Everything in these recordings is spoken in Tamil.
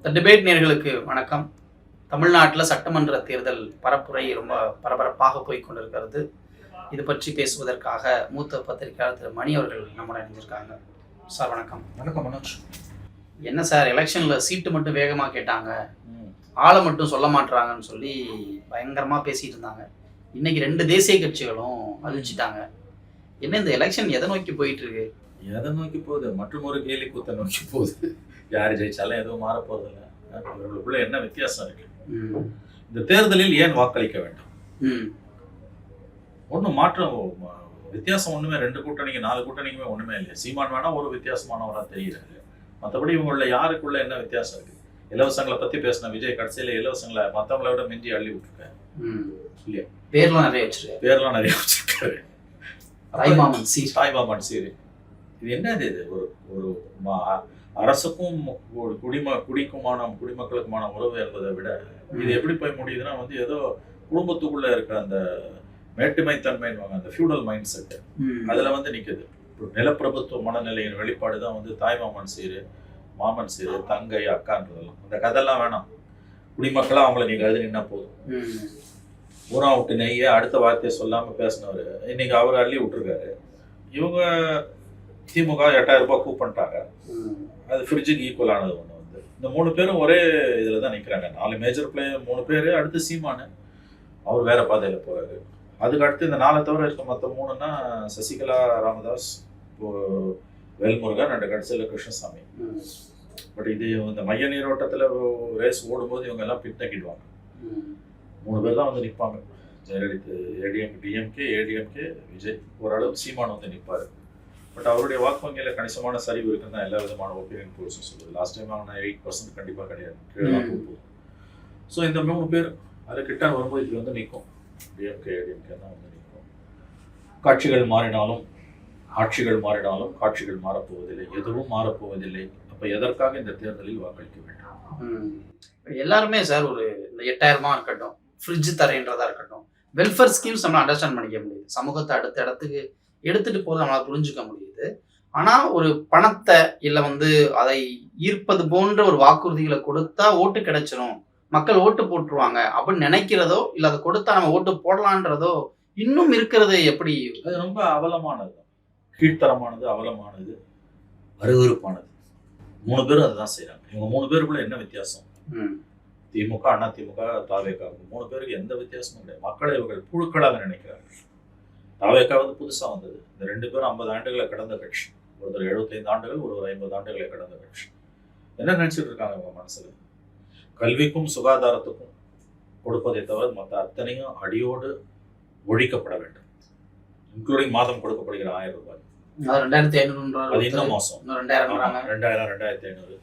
டிபேட் நேயர்களுக்கு வணக்கம். தமிழ்நாட்டில் சட்டமன்ற தேர்தல் பரப்புரை ரொம்ப பரபரப்பாக போய் கொண்டிருக்கிறது. இது பற்றி பேசுவதற்காக மூத்த பத்திரிகையாளர் திரு மணி அவர்கள் நம்முடன் இணைஞ்சிருக்காங்க. சார் வணக்கம். வணக்கம் மனோஜ். என்ன சார், எலெக்ஷன்ல சீட்டு மட்டும் வேகமாக கேட்டாங்க, ஆளை மட்டும் சொல்ல மாட்டுறாங்கன்னு சொல்லி பயங்கரமாக பேசிட்டு இருந்தாங்க. இன்னைக்கு 2 தேசிய கட்சிகளும் அறிவிச்சிட்டாங்க. என்ன இந்த எலெக்ஷன் எதை நோக்கி போயிட்டு இருக்கு? எதை நோக்கி போகுது? மற்றும் ஒரு கேலி கூத்தை நோக்கி போகுது. யார் ஜெயிச்சாலும் எதுவும் மாற போறதில்ல. அவர்களுக்குள்ள என்ன வித்தியாசம் இருக்கு? இந்த தேர்தலில் ஏன் வாக்களிக்க வேண்டும்? ஒன்றும் மாற்றம் வித்தியாசம் ஒண்ணுமே. 2 கூட்டணிக்கு 4 கூட்டணிக்குமே ஒண்ணுமே இல்லை. சீமான் வேணா ஒரு வித்தியாசமானவராக தெரிகிறாரு. மற்றபடி இவங்கள யாருக்குள்ள என்ன வித்தியாசம் இருக்கு? இலவசங்களை பத்தி பேசின விஜய் கடைசியில இலவசங்களை மற்றவங்கள விட மிஞ்சி அள்ளி விட்டுருக்காரு இல்லையா? பேர்லாம் நிறைய வச்சிருக்காரு. தாய்மாமன் சீரு. இது என்னது? இது ஒரு அரசுக்கும் குடிமக்களுக்குமான உறவு என்பதை விட இது எப்படி போய் முடியுதுன்னா ஏதோ குடும்பத்துக்குள்ள இருக்கிற அந்த மேட்டுமைத்தன்மை, அந்த ஃபியூடல் மைண்ட் செட் அதுல நிக்குது. நிலப்பிரபுத்துவ மனநிலையின் வெளிப்பாடு தான் தாய்மாமன் சீரு, மாமன் சீரு, தங்கை, அக்கான்றதெல்லாம். அந்த கதையெல்லாம் வேணாம். குடிமக்களா அவங்கள நீங்க எழுதி நின்னா போதும். ஊரா விட்டு நெய்ய அடுத்த வார்த்தையை சொல்லாம பேசினவர் இன்னைக்கு அவர் அள்ளி விட்டுருக்காரு. இவங்க திமுக 8000 ரூபாய் கூப்பிட்டாங்க. அது ஃப்ரிட்ஜுக்கு ஈக்குவலானது ஒன்று. இந்த 3 பேரும் ஒரே இதில் தான் நிற்கிறாங்க. 4 மேஜர் பிளேயர் 3 பேர். அடுத்து சீமானு, அவர் வேற பாதையில் போறாரு. அதுக்கு அடுத்து இந்த 4 தவிர இருக்க மற்ற 3ன்னா சசிகலா, ராமதாஸ், வேல்முருகன், 2 கடைசியில் கிருஷ்ணசாமி. பட் இது இந்த மைய நீரோட்டத்தில் ரேஸ் ஓடும்போது இவங்க எல்லாம் பின்தங்கிடுவாங்க. 3 பேர் தான் நிற்பாங்க. ஜெயலலிதா, டிஎம்கே, ஏடிஎம்கே, விஜய். ஓரளவு சீமான் நிற்பாரு. பட் அவருடைய வாக்கு வங்கியில் கணிசமான சரிவு இருக்குன்னு தான் எல்லா விதமான ஒப்பீனியன் போல்ஸும் சொல்லுது. லாஸ்ட் டைம் அவங்க 8% கண்டிப்பாக கிடையாது, கீழே போகுது. ஸோ இந்த 3 பேர் அது கிட்ட வரும்போது இப்படி நிற்கும். டிஎம்கே, ஏடிஎம்கே தான் நிற்கும். காட்சிகள் மாறினாலும் ஆட்சிகள் மாறினாலும் காட்சிகள் மாறப்போவதில்லை, எதுவும் மாறப்போவதில்லை. அப்போ எதற்காக இந்த தேர்தலில் வாக்களிக்க வேண்டும்? எல்லாருமே சார் ஒரு இந்த 8000 இருக்கட்டும், ஃப்ரிட்ஜ் தரேன்றதா இருக்கட்டும், வெல்ஃபேர் ஸ்கீம்ஸ் நம்ம அண்டர்ஸ்டாண்ட் பண்ணிக்க முடியுது. சமூகத்தை அடுத்த இடத்துக்கு எடுத்துட்டு போது நம்மளால புரிஞ்சுக்க முடியுது. ஆனா ஒரு பணத்தை இல்ல அதை ஈர்ப்பது போன்ற ஒரு வாக்குறுதிகளை கொடுத்தா ஓட்டு கிடைச்சிரும், மக்கள் ஓட்டு போட்டுருவாங்க அப்படின்னு நினைக்கிறதோ, இல்ல அதை கொடுத்தா நம்ம ஓட்டு போடலான்றதோ இன்னும் இருக்கிறது எப்படி? அது ரொம்ப அவலமானது, கீழ்த்தரமானது, அவலமானது, அருவருப்பானது. 3 பேரும் அதுதான் செய்யறாங்க. இவங்க 3 பேருக்குள்ள என்ன வித்தியாசம்? திமுக, அண்ணா திமுக, தாவேகா 3 பேருக்கு எந்த வித்தியாசமும் கிடையாது. மக்களை இவர்கள் புழுக்களாக நினைக்கிறார்கள். தாவேகா புதுசா வந்தது. இந்த 2 பேரும் 50 ஆண்டுகளை கடந்த கட்சி. ஒருத்தர் 75 ஆண்டுகள், ஒருவர் 50 ஆண்டுகளை கடந்த கட்சி. என்ன நினைச்சிட்டு இருக்காங்க இவங்க மனசுல? கல்விக்கும் சுகாதாரத்துக்கும் கொடுப்பதை தவிர மற்ற அத்தனையும் அடியோடு ஒழிக்கப்பட வேண்டும். இன்க்ளூடிங் மாதம் கொடுக்கப்படுகிற 1000 ரூபாய். 2500 அது இன்னும் மோசம். 2000, 2500.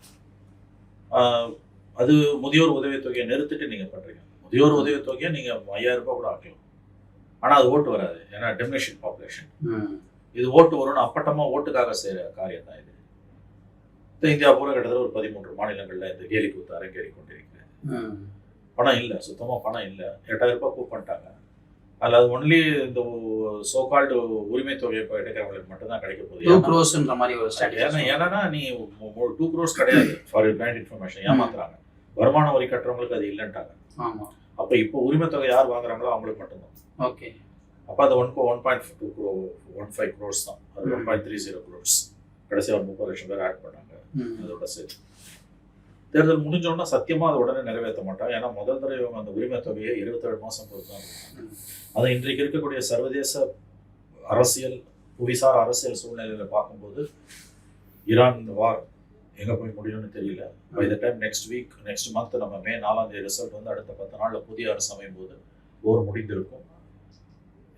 அது முதியோர் உதவித்தொகையை நிறுத்திட்டு நீங்க பண்றீங்க. முதியோர் உதவித்தொகையை நீங்க 5000 ரூபாய் கூட ஆக்கலாம். ஆனா அது ஓட்டு வராது. ஏன்னா டெமினேஷன் பாப்புலேஷன். இது ஓட்டு வரும்னு அப்பட்டமா ஓட்டுக்காக செய்யற காரியம் தான் இது. இந்தியா பூரா கிட்டத்தட்ட ஒரு 13 மாநிலங்கள்ல இந்த கேலி கூத்து அரங்கேறி கொண்டிருக்கிறது. பணம் இல்லை, சுத்தமா பணம் இல்லை. 8000 ரூபாய் கூப்பிட்டாங்க. அதில் அது ஒன்லி இந்த சோகால்டு உரிமை தொகையை எடுக்கிறவங்களுக்கு மட்டும்தான் கிடைக்க போகுது. 2 crores மாதிரி ஒரு ஏன்னா நீ 2 crores கிடையாது. ஃபார் யூ கைண்ட் இன்ஃபர்மேஷன் ஏமாத்துறாங்க. வருமான வரி கட்டுறவங்களுக்கு அது இல்லைன்ட்டாங்க. அப்போ இப்போ உரிமை தொகை யார் வாங்குறாங்களோ அவங்களுக்கு மட்டும்தான். ஓகே. அப்போ அது 1.15 crores தான். அது 1.30 crores. கடைசியாக ஒரு 30 லட்சம் பேர் ஆட் பண்ணாங்க. அதோட சரி தேர்தல் முடிஞ்சோன்னா சத்தியமா அதை உடனே நிறைவேற்ற மாட்டாங்க. ஏன்னா முதல் தடவை இவங்க அந்த உரிமை தொகையை 27 மாசம் பொறுத்தாங்க. அது இன்றைக்கு இருக்கக்கூடிய சர்வதேச அரசியல், புவிசார் அரசியல் சூழ்நிலையில பார்க்கும்போது ஈரான் வார் எங்க போய் முடியும்னு தெரியல. By the time next month நம்ம மே 4 ரிசல்ட் அடுத்த 10 நாள்ல புதிய அரசு அமையும் போது போர் முடிந்திருக்கும்.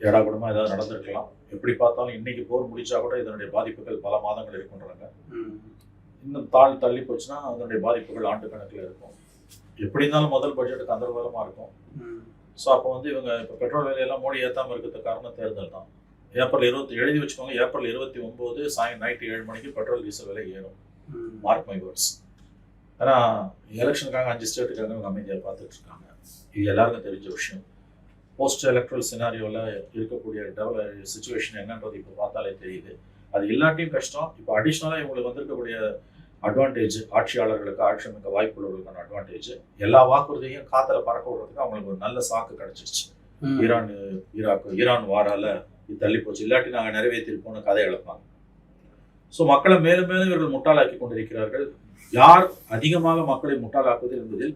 ஏடாகூடமா ஏதாவது நடந்திருக்கலாம். எப்படி பார்த்தாலும் இன்னைக்கு போர் முடிச்சா கூட இதனுடைய பாதிப்புகள் பல மாதங்கள் இருக்குன்றாங்க. இன்னும் தள்ளி போச்சுன்னா அதனுடைய பாதிப்புகள் ஆண்டு கணக்கில் இருக்கும். எப்படி இருந்தாலும் முதல் பட்ஜெட் கந்தர்வலமா இருக்கும். ஸோ அப்போ இவங்க இப்போ பெட்ரோல் விலையெல்லாம் மோடி ஏற்றாமல் இருக்கிறதுக்கு காரணம் தேர்தல் தான். ஏப்ரல் 20 எழுதி வச்சுக்கோங்க. ஏப்ரல் 29 நைட்டு 7 மணிக்கு பெட்ரோல் டீசல் விலை ஏறும். Mark my words. ஏன்னா எலெக்ஷனுக்காக 5 ஸ்டேட்டுக்காக இவங்க அமைதியாக பார்த்துட்டு இருக்காங்க. இது எல்லாருக்கும் தெரிஞ்ச விஷயம். போஸ்ட் எலக்ட்ரல் சினாரியோவில் இருக்கக்கூடிய சுச்சுவேஷன் என்னன்றது இப்போ பார்த்தாலே தெரியுது. அது இல்லாட்டியும் கஷ்டம். இப்போ அடிஷ்னலாக இவங்களுக்கு வந்திருக்கக்கூடிய அட்வான்டேஜ், ஆட்சியாளர்களுக்கு ஆட்சி அமைக்க வாய்ப்புள்ளவர்களுக்கான அட்வான்டேஜ், எல்லா வாக்குறுதியும் காத்துல பறக்க விடுறதுக்கு அவங்களுக்கு ஒரு நல்ல சாக்கு கிடைச்சிருச்சு. ஈரான் வாரால இது தள்ளி போச்சு, இல்லாட்டி நாங்கள் நிறைவேற்றிருப்போம்னு கதை இழப்பாங்க. ஸோ மக்களை மேலும் மேலும் இவர்கள் முட்டாளாக்கி கொண்டிருக்கிறார்கள். யார் அதிகமாக மக்களை முட்டாளாக்குவது என்பதில்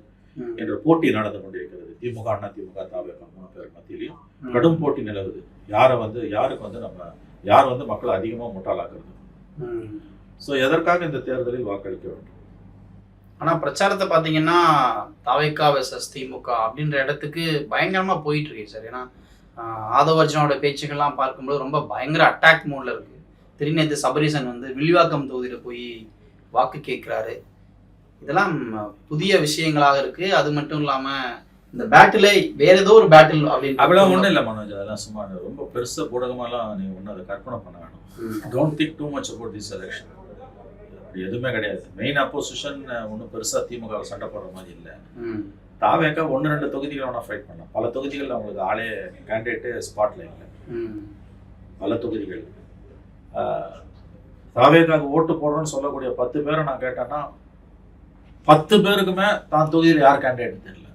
என்ற போட்டி நடந்து கொண்டிருக்கிறது. திமுக, அண்ணா திமுக, தாவேகா 3 பேர் மத்தியிலையும் கடும் போட்டி நிலவுது. யார் வந்து மக்களை அதிகமாக முட்டாளாக்குறது. ஸோ எதற்காக இந்த தேர்தலில் வாக்களிக்க வேண்டும்? ஆனால் பிரச்சாரத்தை பார்த்தீங்கன்னா தாவேகா வெர்சஸ் திமுக அப்படின்ற இடத்துக்கு பயங்கரமாக போயிட்டு இருக்கு சார். ஏன்னா ஆதவ அர்ஜுனோட பேச்சுக்கள்லாம் பார்க்கும்போது ரொம்ப பயங்கர அட்டாக் மோடில் இருக்குது. திருநேத்து சபரீசன் வந்து வில்லிவாக்கம் தொகுதியில் போய் வாக்கு கேட்குறாரு. இதெல்லாம் புதிய விஷயங்களாக இருக்குது. அது மட்டும் இல்லாமல் இந்த பேட்டில் வேற ஏதோ ஒரு பேட்டில் அப்படின்னு அப்படிலாம் ஒன்றும் இல்லை மனோஜ். அதெல்லாம் சும்மா ரொம்ப பெருசாக ஊடகமெல்லாம் நீ ஒன்றும் அதை கற்பனை பண்ண வேணும். Don't think too much about this election. அப்படி எதுவுமே கிடையாது. மெயின் அப்போசிஷன் ஒன்றும் பெருசாக திமுக சண்டை போடுற மாதிரி இல்லை. தாவேக்கா 1-2 தொகுதிகள் வேணா ஃபைட் பண்ணலாம். பல தொகுதிகளில் அவங்களுக்கு ஆளே கேண்டிடேட்டு ஸ்பாட்ல இல்லை. பல தொகுதிகள் தாவேக்காவுக்கு ஓட்டு போடுறோன்னு சொல்லக்கூடிய 10 பேரை நான் கேட்டேன்னா 10 பேருக்குமே தான் தொகுதியில் யார் கேண்டிடேட் தெரியல.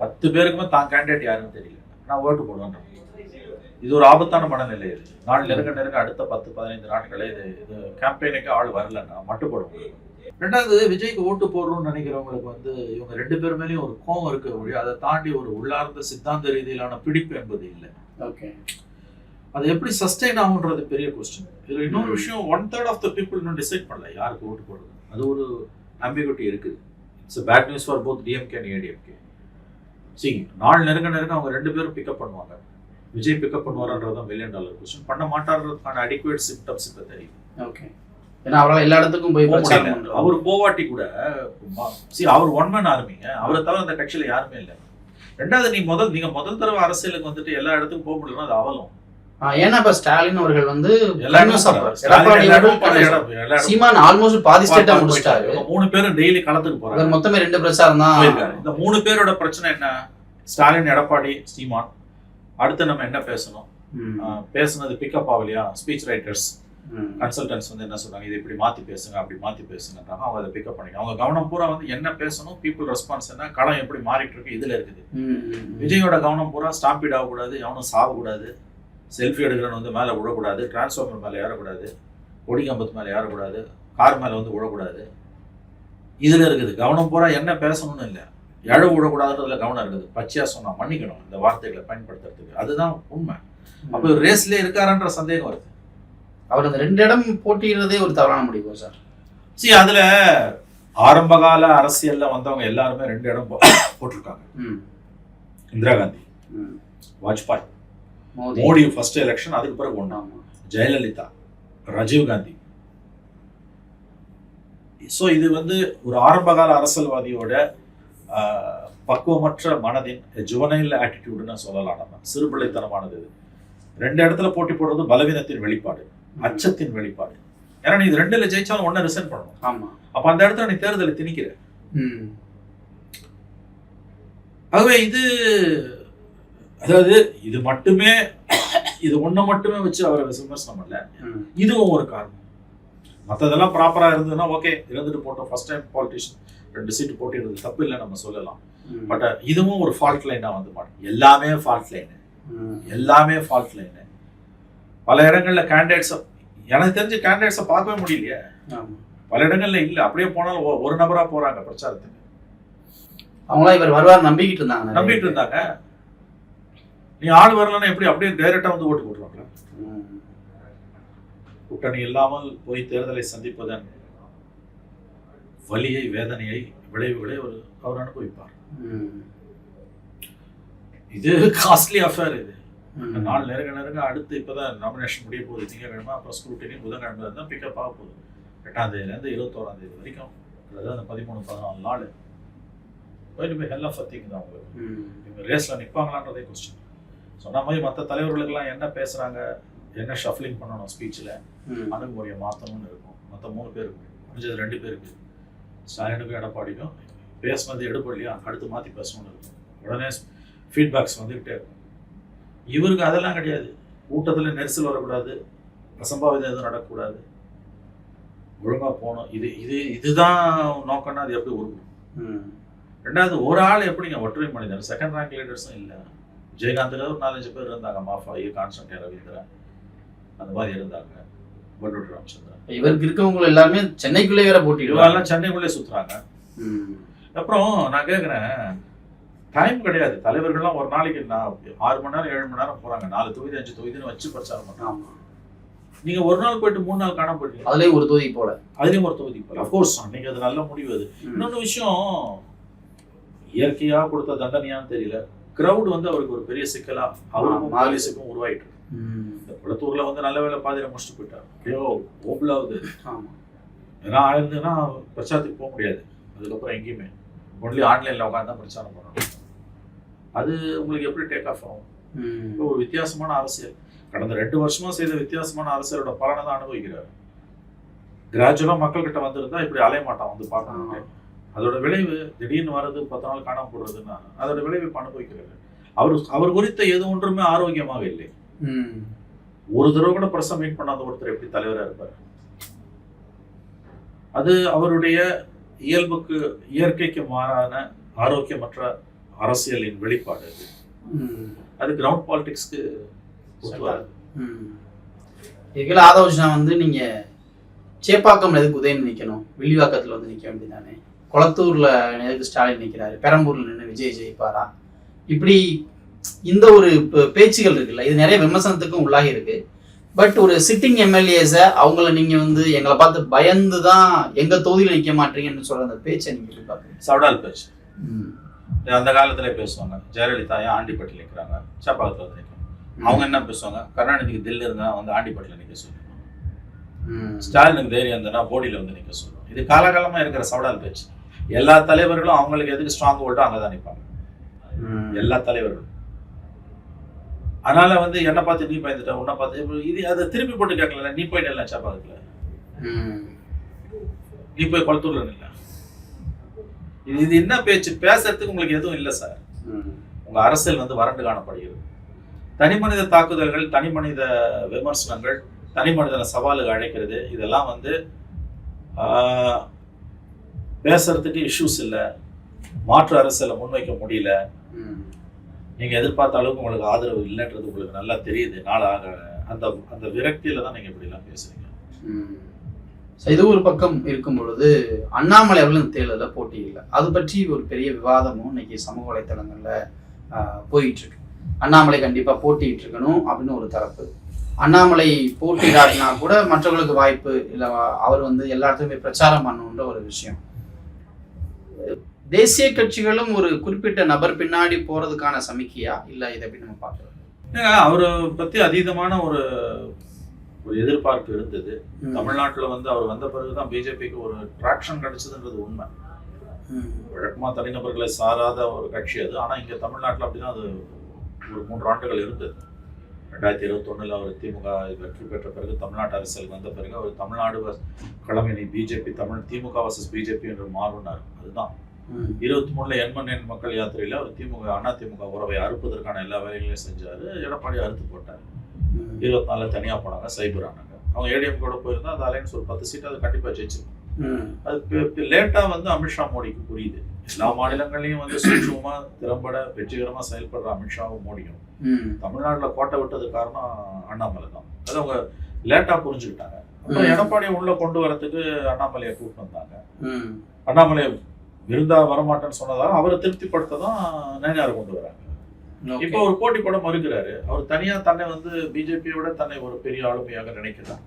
10 பேருக்குமே தான் கேண்டிடேட் யாருன்னு தெரியல. நான் ஓட்டு போடுவேன். இது ஒரு ஆபத்தான மனநிலை. இது நாள் நெருங்க அடுத்த 10-15 நாட்களே இது கேம்பெயினுக்கு ஆள் வரலன்னா மட்டுப்படுவோம். ரெண்டாவது, விஜய்க்கு ஓட்டு போடுறோம்னு நினைக்கிறவங்களுக்கு வந்து இவங்க 2 பேர் மேலேயும் ஒரு கோவம் இருக்க வழி, அதை தாண்டி ஒரு உள்ளார்ந்த சித்தாந்த ரீதியிலான பிடிப்பு என்பது இல்லை. ஓகே, அது எப்படி சஸ்டெயின் ஆகுன்றது பெரிய கொஸ்டின். இதுல இன்னொரு விஷயம், 1/3 ஆஃப் த பீப்புள் இன்னும் டிசைட் பண்ணல யாருக்கு ஓட்டு போடுறது. அது ஒரு ஆம்பிகுட்டி இருக்குது. It's bad news for both DMK and ADMK. நாள் நெருங்க அவங்க 2 பேரும் பிக்கப் பண்ணுவாங்க. விஜய் பிக்கப் பண்ணுவாரன்றதான் $1 மில்லியன் கொஸ்டின். பண்ண மாட்டாருக்கான அடிக்குவேட் சிம்டம்ஸ் இப்ப தெரியும். ஓகே, ஏன்னா அவரால் எல்லா இடத்துக்கும் போய் அவர் போவாட்டி கூட அவர் ஒன் மேன் ஆர்மிங்க. அவரை தவிர அந்த கட்சியில யாருமே இல்லை. ரெண்டாவது, நீங்க முதல் தடவை அரசியலுக்கு வந்துட்டு எல்லா இடத்துக்கும் போக முடியலன்னா அது அவலம். ஏன்னா இப்ப ஸ்டாலின் அவர்கள் வந்து சீமான் ஆல்மோஸ்ட் பாதி ஸ்டேட்டா முடிச்சிட்டாரு. 3 பேரும் டெய்லி களத்துக்கு போறாங்க. மொத்தமே 2 பிரச்சாரம் தான். இந்த 3 பேரோட பிரச்சனை என்ன? ஸ்டாலின், எடப்பாடி, சீமான். அடுத்து நம்ம என்ன பேசணும்? பேசுனது பிக்கப் ஆகலையா? ஸ்பீச் ரைட்டர்ஸ், கன்சல்டன்ஸ் வந்து என்ன சொல்றாங்க, இது இப்படி மாத்தி பேசுங்க, அப்படி மாத்தி பேசுங்கன்றாங்க. அவங்க அதை பிக்கப் பண்ணிக்க. அவங்க கவனம் பூரா வந்து என்ன பேசணும், பீப்புள் ரெஸ்பான்ஸ் என்ன, களம் எப்படி மாறிட்டு இருக்கு, இதுல இருக்குது. விஜயோட கவனம் பூரா ஸ்டாம்பீட் ஆகக்கூடாது, எவனும் சாகக்கூடாது, செல்ஃபி எடுக்கிறன்னு வந்து மேலே விழக்கூடாது, டிரான்ஸ்ஃபார்மர் மேலே ஏறக்கூடாது, கொடி கம்பத்து மேலே ஏறக்கூடாது, கார் மேலே வந்து விழக்கூடாது. இதில் இருக்குது கவனம் பூரா. என்ன பேசணும்னு இல்லை, எழவு விழக்கூடாதுன்றதுல கவனம் இருக்குது. பச்சையா சொன்னா மன்னிக்கணும் இந்த வார்த்தைகளை பயன்படுத்துறதுக்கு. அதுதான் உண்மை. அப்போ ரேஸ்லேயே இருக்காருன்ற சந்தேகம் வருது. அவர் அந்த 2 இடம் போட்டிடுறதே ஒரு தவறான முடிவு சார். அதுல ஆரம்பகால அரசியல்ல வந்தவங்க எல்லாருமே 2 இடம் போட்டிருக்காங்க. இந்திரா காந்தி, வாஜ்பாய், மோடி ஃபர்ஸ்ட் எலெக்ஷன், அதுக்கு பிறகு 1, ஜெயலலிதா, ராஜீவ் காந்தி. ஸோ இது வந்து ஒரு ஆரம்பகால அரசியல்வாதியோட பக்குவமற்ற மனதின் ஜுவனைல் ஆட்டிடியூடுன்னு சொல்லலாம். நம்ம சிறுபிள்ளைத்தனமானது. இது 2 இடத்துல போட்டி போடுறது பலவீனத்தின் வெளிப்பாடு, அச்சத்தின் வெளிப்பாடு. ஏன்னா நீ இது 2ல ஜெயிச்சாலும் 1 ரிசைன் பண்ணணும். ஆமா, அப்ப அந்த இடத்துல நீ தேர்தலை திணிக்கிற. ஆகவே அதாவது இது மட்டுமே, இது ஒண்ணு மட்டுமே வச்சு அவரை விமர்சனம் பண்ணல. இதுவும் ஒரு காரணம். மற்றதெல்லாம் ப்ராப்பரா இருந்ததுன்னா ஓகே, இருந்துட்டு போட்டோம். ஃபர்ஸ்ட் டைம் பாலிட்டிஷியன் 2 சீட்டு போட்டிடுறது தப்பு இல்லை, நம்ம சொல்லலாம். பட் இதுவும் ஒரு ஃபால்ட் லைனா வந்து மாட்டோம். எல்லாமே ஃபால்ட் லைனு. பல இடங்கள்ல கேண்டிடேட்ஸ், எனக்கு தெரிஞ்ச கேண்டிடேட்ஸை பார்க்கவே முடியலையே. பல இடங்கள்ல இல்லை. அப்படியே போனாலும் ஒரு நபரா போறாங்க பிரச்சாரத்துக்கு. அவங்களாம் இவர் வருவார் நம்பிக்கிட்டு இருந்தாங்க. நீ ஆள் வரலன்னா எப்படி அப்படியே டைரக்டா வந்து ஓட்டு போட்டுருவாங்க. கூட்டணி இல்லாமல் போய் தேர்தலை சந்திப்பதன் வலியை, வேதனையை, விளைவுகளை அவர் அனுபவிப்பார். இது காஸ்ட்லி அஃபேர். இது நாள் நெருங்க அடுத்து இப்பதான் நாமினேஷன் முடிய போகுது. திங்கட்கிழமை, அப்புறம் ஸ்க்ரூட்டினி புதன்கிழமை தான் பிக்கப் ஆக போகுது. 8ஆம் தேதியிலேருந்து 21ஆம் தேதி வரைக்கும், அதாவது அந்த 13-14 நாள் ஹெல் ஆஃப் திங் தான் உங்களுக்கு. இவங்க ரேஸ்ல நிற்பாங்களான்றதே கொஸ்டின். சொன்ன மாதிரி மற்ற தலைவர்களுக்கெல்லாம் என்ன பேசுறாங்க, என்ன ஷஃப்லிங் பண்ணணும் ஸ்பீச்சில், அணுகுமுறையை மாற்றணும்னு இருக்கும். மற்ற 3 பேருக்கு முடிஞ்சது 2 பேருக்கு, ஸ்டாலினுக்கும் எடப்பாடிக்கும் பேசுனது எடுப்படலையா, அடுத்து மாற்றி பேசணும்னு இருக்கும். உடனே ஃபீட்பேக்ஸ் வந்துக்கிட்டே இருக்கும். இவருக்கு அதெல்லாம் கிடையாது. கூட்டத்தில் நெரிசல் வரக்கூடாது, அசம்பாவிதம் எதுவும் நடக்கக்கூடாது. ஒழுங்கா போகணும். இதுதான் நோக்கம்னா அது எப்படி உருவம்? ரெண்டாவது, ஒரு ஆள் எப்படிங்க ஒற்றை மனிதன்? செகண்ட் ரேங்க் லீடர்ஸும் இல்லை. விஜயகாந்த்ல ஒரு 4-5 பேர் இருந்தாங்க. மாஃபாயி, கான்ஸ்டன்டைன் ரவீந்திரன், அந்த மாதிரி இருந்தாங்க. பல்லூர் ராமச்சந்திரன், இவருக்கு இருக்கவங்க எல்லாருமே சென்னைக்குள்ளே வேற போட்டிடுவாங்க. எல்லாம் சென்னைக்குள்ளே சுத்துறாங்க. அப்புறம் நான் கேட்குறேன், டைம் கிடையாது. தலைவர்கள்லாம் ஒரு நாளைக்கு 6 மணி நேரம் 7 மணி நேரம் போறாங்க. 4 தொகுதி 5 தொகுதின்னு வச்சு பிரச்சாரம் பண்றாங்க. நீங்க ஒரு நாள் போயிட்டு 3 நாள் காணாம போயிட்டீங்க. அதுலயும் ஒரு தொகுதி போல. அஃப்கோர்ஸ் அன்னைக்கு அது நல்ல முடிவு. அது இன்னொன்று விஷயம், இயற்கையா கொடுத்த தண்டனையான்னு தெரியல, கிரௌட் வந்து அவருக்கு ஒரு பெரிய சிக்கலா அவருக்கும் பாலிசுக்கும் உருவாயிட்டு. இந்த குளத்தூர்ல வந்து நல்ல வேலை பாதியில முடிச்சுட்டு போயிட்டார். ஐயோ ஓபலாவது. ஏன்னா ஆயிருந்துன்னா பிரச்சாரத்துக்கு போக முடியாது. அதுக்கப்புறம் எங்கேயுமே ஒன்லி ஆன்லைன்ல உட்காந்து தான் பிரச்சாரம் பண்ணணும். அது உங்களுக்கு எப்படி டேக் ஆஃப் ஆகும்? ஒரு வித்தியாசமான அரசியல், கடந்த 2 வருஷமா செய்த வித்தியாசமான அரசியலோட பலனை தான் அனுபவிக்கிறார். கிராஜுவலா மக்கள் கிட்ட வந்திருந்தா இப்படி அலைய மாட்டான் வந்து பார்க்கணும். அதோட விளைவு திடீர்னு வர்றது, 10 நாள் காணாம போடுறதுன்னா அதோட விளைவு இப்ப அனுபவிக்கிறாரு. அவர் குறித்த எது ஒன்றுமே ஆரோக்கியமாக இல்லை. ஒரு தடவை கூட பிரஸ் மீட் பண்ணாத ஒருத்தர் எப்படி தலைவரா இருப்பார்? அது அவருடைய இயல்புக்கு, இயற்கைக்கு மாறான ஆரோக்கியமற்ற அரசியலின் வெளிப்பாடு. அது கிரவுண்ட் பாலிடிக்ஸ்க்கு இதுல ஆலோசனை வந்து நீங்க சேப்பாக்கம் எதுக்கு உதயம் நிக்கணும், வில்லிவாக்கத்துல வந்து நிக்க வேண்டியதானே? குளத்தூர்ல எதுக்கு ஸ்டாலின் நிக்கிறாரு, பெரம்பூர்ல நின்று விஜய் ஜெயிப்பாரா? இப்படி இந்த ஒரு பேச்சுகள் இருக்குல்ல, இது நிறைய விமர்சனத்துக்கும் உள்ளாகி இருக்கு. பட் ஒரு சிட்டிங் எம்எல்ஏஸ அவங்கள நீங்க வந்து எங்களை பார்த்து பயந்து தான் எங்க தொகுதியில் நிக்க மாட்டீங்கன்னு சொல்ற அந்த பேச்சை நீங்க எப்படி பாக்குறீங்க? சவடால் பேச்சு. அந்த காலத்துல பேசுவாங்க, ஜெயலலிதா ஏன் ஆண்டிப்பட்டியில் நிற்கிறாங்க, சேப்பாக்கத்தில் வந்து நிற்கிறாங்க. அவங்க என்ன பேசுவாங்க, கருணாநிதிக்கு தில்லு இருந்தா வந்து ஆண்டிப்பட்டியில் நிற்க சொல்லுவாங்க, ஸ்டாலினுக்கு தைரியம் இருந்தனா போடியில வந்து நிற்க சொல்லுவாங்க. இது காலகாலமா இருக்கிற சவடால் பேச்சு. எல்லா தலைவர்களும் அவங்களுக்கு எதுக்கு ஸ்ட்ராங் ஹோல்டோ அங்கதான் நிற்பாங்க, எல்லா தலைவர்களும். அதனால வந்து என்ன பார்த்து நீ பயந்துட்ட, உன்னை பார்த்து இது அதை திருப்பி போட்டு கேட்கல. நீ போய் நில்ல சேப்பாக்கத்துல, நீ போய் குளத்தூர்ல நில்ல. இது என்ன பேச்சு? பேசுறதுக்கு உங்களுக்கு எதுவும் இல்லை சார். உங்க அரசியல் வந்து வறண்டு காணப்படுகிறது. தனி மனித தாக்குதல்கள், தனி மனித விமர்சனங்கள், தனி மனிதனை சவாலுக்கு அழைக்கிறது, இதெல்லாம் வந்து பேசுறதுக்கு இஷ்யூஸ் இல்லை. மாற்று அரசியலை முன்வைக்க முடியல. நீங்க எதிர்பார்த்த அளவுக்கு உங்களுக்கு ஆதரவு இல்லைன்றது உங்களுக்கு நல்லா தெரியுது. நாளாக அந்த அந்த விரக்தியில தான் நீங்க இப்படி எல்லாம் பேசுறீங்க. இது ஒரு பக்கம் இருக்கும் பொழுது அண்ணாமலை அவர்களும் தேர்தலில் போட்டி இல்லை. அது பற்றி ஒரு பெரிய விவாதமும் இன்னைக்கு சமூக வலைத்தளங்கள்ல போயிட்டு இருக்கு. அண்ணாமலை கண்டிப்பா போட்டிட்டு இருக்கணும் அப்படின்னு ஒரு தரப்பு, அண்ணாமலை போட்டியிடாட்டினா கூட மற்றவர்களுக்கு வாய்ப்பு இல்லை, அவர் வந்து எல்லா இடத்துலையும் பிரச்சாரம் பண்ணணுன்ற ஒரு விஷயம். தேசிய கட்சிகளும் ஒரு குறிப்பிட்ட நபர் பின்னாடி போறதுக்கான சமிக்கையா இல்ல, இதை எப்படி நம்ம பார்க்கிறோம்? அவரை பத்தி அதீதமான ஒரு எதிர்பார்ப்பு இருந்தது. தமிழ்நாட்டுல வந்து அவர் வந்த பிறகுதான் பிஜேபிக்கு ஒரு டிராக்ஷன் கிடைச்சதுன்றது உண்மை. வழக்கமா தனிநபர்களை சாராத ஒரு கட்சி அது. ஆனா இங்க தமிழ்நாட்டுல அப்படிதான் அது ஒரு 3 ஆண்டுகள் இருந்தது. 2021 அவர் திமுக வெற்றி பெற்ற பிறகு, தமிழ்நாட்டு அரசியல் வந்த பிறகு அவர் தமிழ்நாடு கிழமை பிஜேபி திமுக வர்சஸ் பிஜேபி என்று மாறினார். அதுதான் 23 எண்மண் மக்கள் யாத்திரையில அவர் அதிமுக உறவை அறுப்பதற்கான எல்லா வேலைகளையும் செஞ்சாரு. எடப்பாடி அறுத்து போட்டார். 24 தனியா போனாங்க, சைபர் ஆனாங்க. அவங்க ஏடிஎம் கூட போயிருந்தா அந்த அலைன்ஸ் ஒரு 10 சீட் அது கண்டிப்பா ஜெயிச்சிருக்கும். அது லேட்டா வந்து அமித்ஷா மோடிக்கு புரியுது. எல்லா மாநிலங்களையும் வந்து சூட்சமா திறம்பட வெற்றிகரமா செயல்படுற அமித்ஷாவும் மோடியும் தமிழ்நாட்டுல கோட்டை விட்டது காரணம் அண்ணாமலை தான். அது அவங்க லேட்டா புரிஞ்சுக்கிட்டாங்க. அப்புறம் எடப்பாடியை உள்ள கொண்டு வரதுக்கு அண்ணாமலையை கூப்பிட்டு வந்தாங்க. அண்ணாமலை இருந்தா வரமாட்டேன்னு சொன்னதால அவரை திருப்திப்படுத்ததான் நயனாரை கொண்டு வராங்க. இப்போ ஒரு போட்டி போட மறுக்கிறாரு. அவர் தனியா தன்னை வந்து பிஜேபியோட தன்னை ஒரு பெரிய ஆளுமையாக நினைக்கிறார்.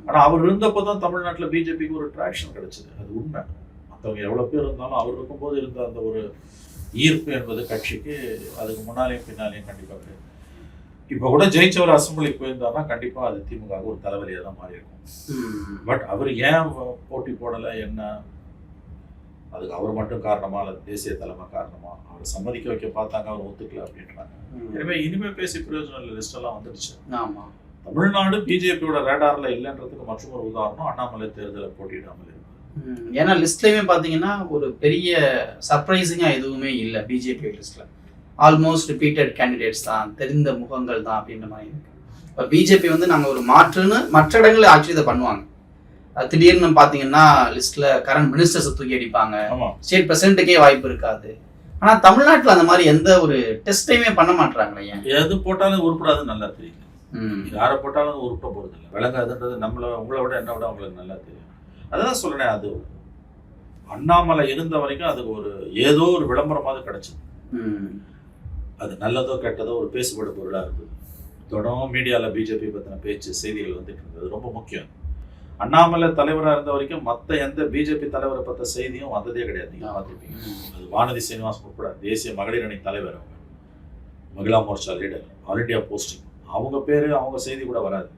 ஆனா அவர் இருந்தப்போதான் தமிழ்நாட்டுல பிஜேபிக்கு ஒரு டிராக்ஷன் கிடைச்சது. அது உண்மை. மற்றவங்க எவ்வளவு பேர் இருந்தாலும் அவர் இருக்கும்போது இருந்த அந்த ஒரு ஈர்ப்பு என்பது கட்சிக்கு அதுக்கு முன்னாலேயும் பின்னாலேயும் கண்டிப்பா கிடையாது. இப்ப கூட ஜெயிச்சவர் அசம்பிளிக்கு போயிருந்தாருன்னா கண்டிப்பா அது திமுக ஒரு தலைவலியா தான் மாறி இருக்கும். பட் அவர் ஏன் போட்டி போடல, என்ன அதுக்கு அவர் மட்டும் காரணமா அல்லது தேசிய தலைமை காரணமா? அவர் சம்மதிக்க வைக்க பார்த்தாங்க, அவர் ஒத்துக்கல அப்படின்றாங்க. எனவே இனிமே பேசி பிரயோஜனம் இல்லை. லிஸ்ட் எல்லாம் வந்துடுச்சு. தமிழ்நாடு பிஜேபியோட ரேடார்ல இல்லைன்றதுக்கு மற்றும் ஒரு உதாரணம் அண்ணாமலை தேர்தலை போட்டியிடாமல் இருக்கு. ஏன்னா லிஸ்ட்லயுமே பாத்தீங்கன்னா ஒரு பெரிய சர்ப்ரைசிங்கா எதுவுமே இல்லை. பிஜேபி லிஸ்ட்ல ஆல்மோஸ்ட் ரிப்பீட்டட் கேண்டிடேட்ஸ் தான், தெரிந்த முகங்கள் தான் அப்படின்ற மாதிரி இருக்கு. இப்போ பிஜேபி வந்து நாங்கள் ஒரு மாற்றுன்னு மற்ற இடங்களில் ஆக்சுவலி இதை பண்ணுவாங்க. திடீர்னு பாத்தீங்கன்னா லிஸ்ட்ல கரண்ட் மினிஸ்டர்ஸ் தூக்கி அடிப்பாங்க, ஆமா ஸ்டேட் பிரசிடென்ட்டுக்கே வாய்ப்பு இருக்காது. ஆனா தமிழ்நாட்டுல அந்த மாதிரி எந்த ஒரு டெஸ்டையுமே பண்ண மாட்டாங்களே ஏன்? எது போட்டாலும் உருப்படாதுன்னு நல்லா தெரியுது. யாரை போட்டாலும் அது உருப்பட போறது இல்லை, விளங்காதுன்றது உங்களை விட என்ன விட அவங்களுக்கு நல்லா தெரியும். அதான் சொல்றேன், அது அண்ணாமலை இருந்த வரைக்கும் அதுக்கு ஒரு ஏதோ ஒரு விளம்பரமாவது கிடைச்சது. அது நல்லதோ கெட்டதோ ஒரு பேசுபடு பொருளா இருந்தது. தொடர்ந்து மீடியால பிஜேபி பத்தின பேச்சு செய்திகள் வந்துட்டு இருந்தது, ரொம்ப முக்கியம். அண்ணாமலை தலைவராக இருந்த வரைக்கும் மற்ற எந்த பிஜேபி தலைவரை பற்ற செய்தியும் வந்ததே கிடையாது. நீங்க பார்த்துருப்பீங்க. அது வானதி சீனிவாசன் உட்பட தேசிய மகளிர் அணி தலைவர், அவங்க Mahila Morcha leader, all India posting, அவங்க பேரு அவங்க செய்தி கூட வராது.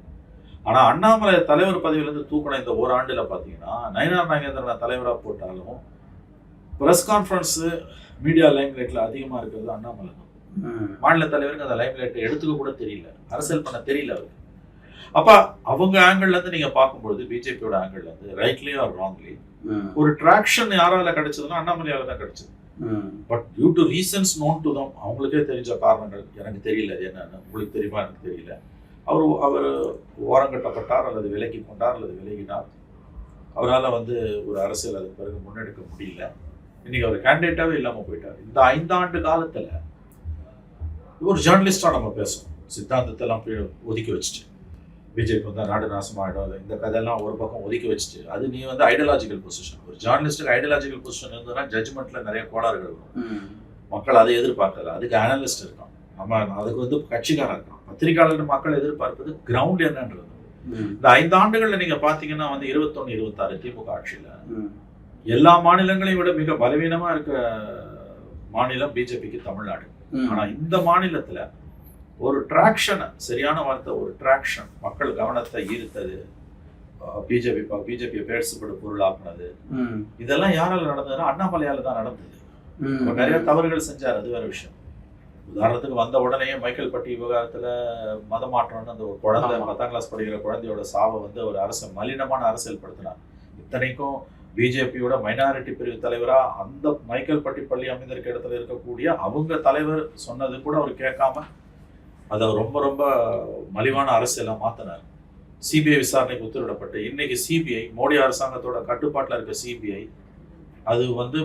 ஆனா அண்ணாமலை தலைவர் பதவியிலிருந்து தூக்கின இந்த ஓராண்டுல பாத்தீங்கன்னா நயினார் நாகேந்திரனை தலைவராக போட்டாலும் பிரஸ் கான்ஃபரன்ஸ் மீடியா லைம்லைட்ல அதிகமா இருக்கிறது அண்ணாமலை தான். மாநில தலைவருக்கு அந்த லைம்லைட்டை எடுத்துக்க கூட தெரியல, அரசியல் பண்ண தெரியல அவருக்கு. அப்ப அவங்க ஆங்கிள் இருந்து நீங்க பார்க்கும்பொழுது பிஜேபியோட ஆங்கிள் இருந்து ரைட்லி ஆர் ராங்லி ஒரு ட்ராக்ஷன் யாரால கிடைச்சதுன்னா அண்ணாமலையால தான் கிடைச்சது. But due to reasons known to them, அவங்களுக்கே தெரிஞ்ச காரணங்கள், எனக்கு தெரியல அது என்னன்னு, உங்களுக்கு தெரியுமா எனக்கு தெரியல, அவர் ஓரங்கட்டப்பட்டார் அல்லது விலகி கொண்டார் அல்லது விலகினார். அவரால் ஒரு அரசியல் அதுக்கு பிறகு முன்னெடுக்க முடியல. இன்னைக்கு அவர் கேண்டிடேட்டாவே இல்லாம போயிட்டார். இந்த 5 ஆண்டு காலத்துல ஒரு ஜேர்னலிஸ்டா நம்ம பேசணும், சித்தாந்தத்தை எல்லாம் ஒதுக்கி வச்சுட்டு பிஜேபி நாடு நாசமாயிடும் இந்த கதையெல்லாம் ஒரு பக்கம் ஒதுக்கி வச்சுட்டு, அது நீ ஐடியாலஜிக்கல் பொசிஷன். ஒரு ஜேர்னலிஸ்டுக்கு ஐடியாலஜிக்கல் பொசிஷன் இருந்ததுன்னா ஜட்ஜ்மெண்ட்ல நிறைய கோளாறுகள் வரும். மக்கள் அதை எதிர்பார்க்கல, அதுக்கு அனலிஸ்ட் இருக்கான், நம்ம அதுக்கு கட்சிக்காரன் இருக்கான். பத்திரிகையாளர் மக்கள் எதிர்பார்ப்பது கிரவுண்ட் என்னன்றது. இந்த 5 ஆண்டுகள்ல நீங்க பாத்தீங்கன்னா 21, 26 திமுக ஆட்சியில எல்லா மாநிலங்களையும் விட மிக பலவீனமா இருக்க மாநிலம் பிஜேபிக்கு தமிழ்நாடு. ஆனா இந்த மாநிலத்துல ஒரு டிராக்ஷன், சரியான வார்த்தை, ஒரு டிராக்ஷன், மக்கள் கவனத்தை ஈர்த்தது, பிஜேபியை பேசுபடு பொருளாக்குனது, இதெல்லாம் யாரால நடந்ததுன்னா அண்ணாமலையால தான் நடந்தது. நிறைய தவறுகள் செஞ்சார், அது வேற விஷயம். உதாரணத்துக்கு வந்த உடனே மைக்கேல்பட்டி விவகாரத்துல மதமாற்றம்னு அந்த ஒரு குழந்தை 10ஆம் கிளாஸ் படிக்கிற குழந்தையோட சாவை ஒரு அரசியல் மலினமான அரசியல் படுத்தினார். இத்தனைக்கும் பிஜேபியோட மைனாரிட்டி பிரிவு தலைவரா அந்த மைக்கேல்பட்டி பள்ளி அமைந்திருக்க இடத்துல இருக்கக்கூடிய அவங்க தலைவர் சொன்னது கூட அவர் கேட்காம அதை ரொம்ப ரொம்ப மலிவான அரசியலா மாத்தினார். சிபிஐ விசாரணைக்கு உத்தரவிடப்பட்டு இன்னைக்கு சிபிஐ மோடி அரசாங்கத்தோட கட்டுப்பாட்டில் இருக்க சிபிஐ அது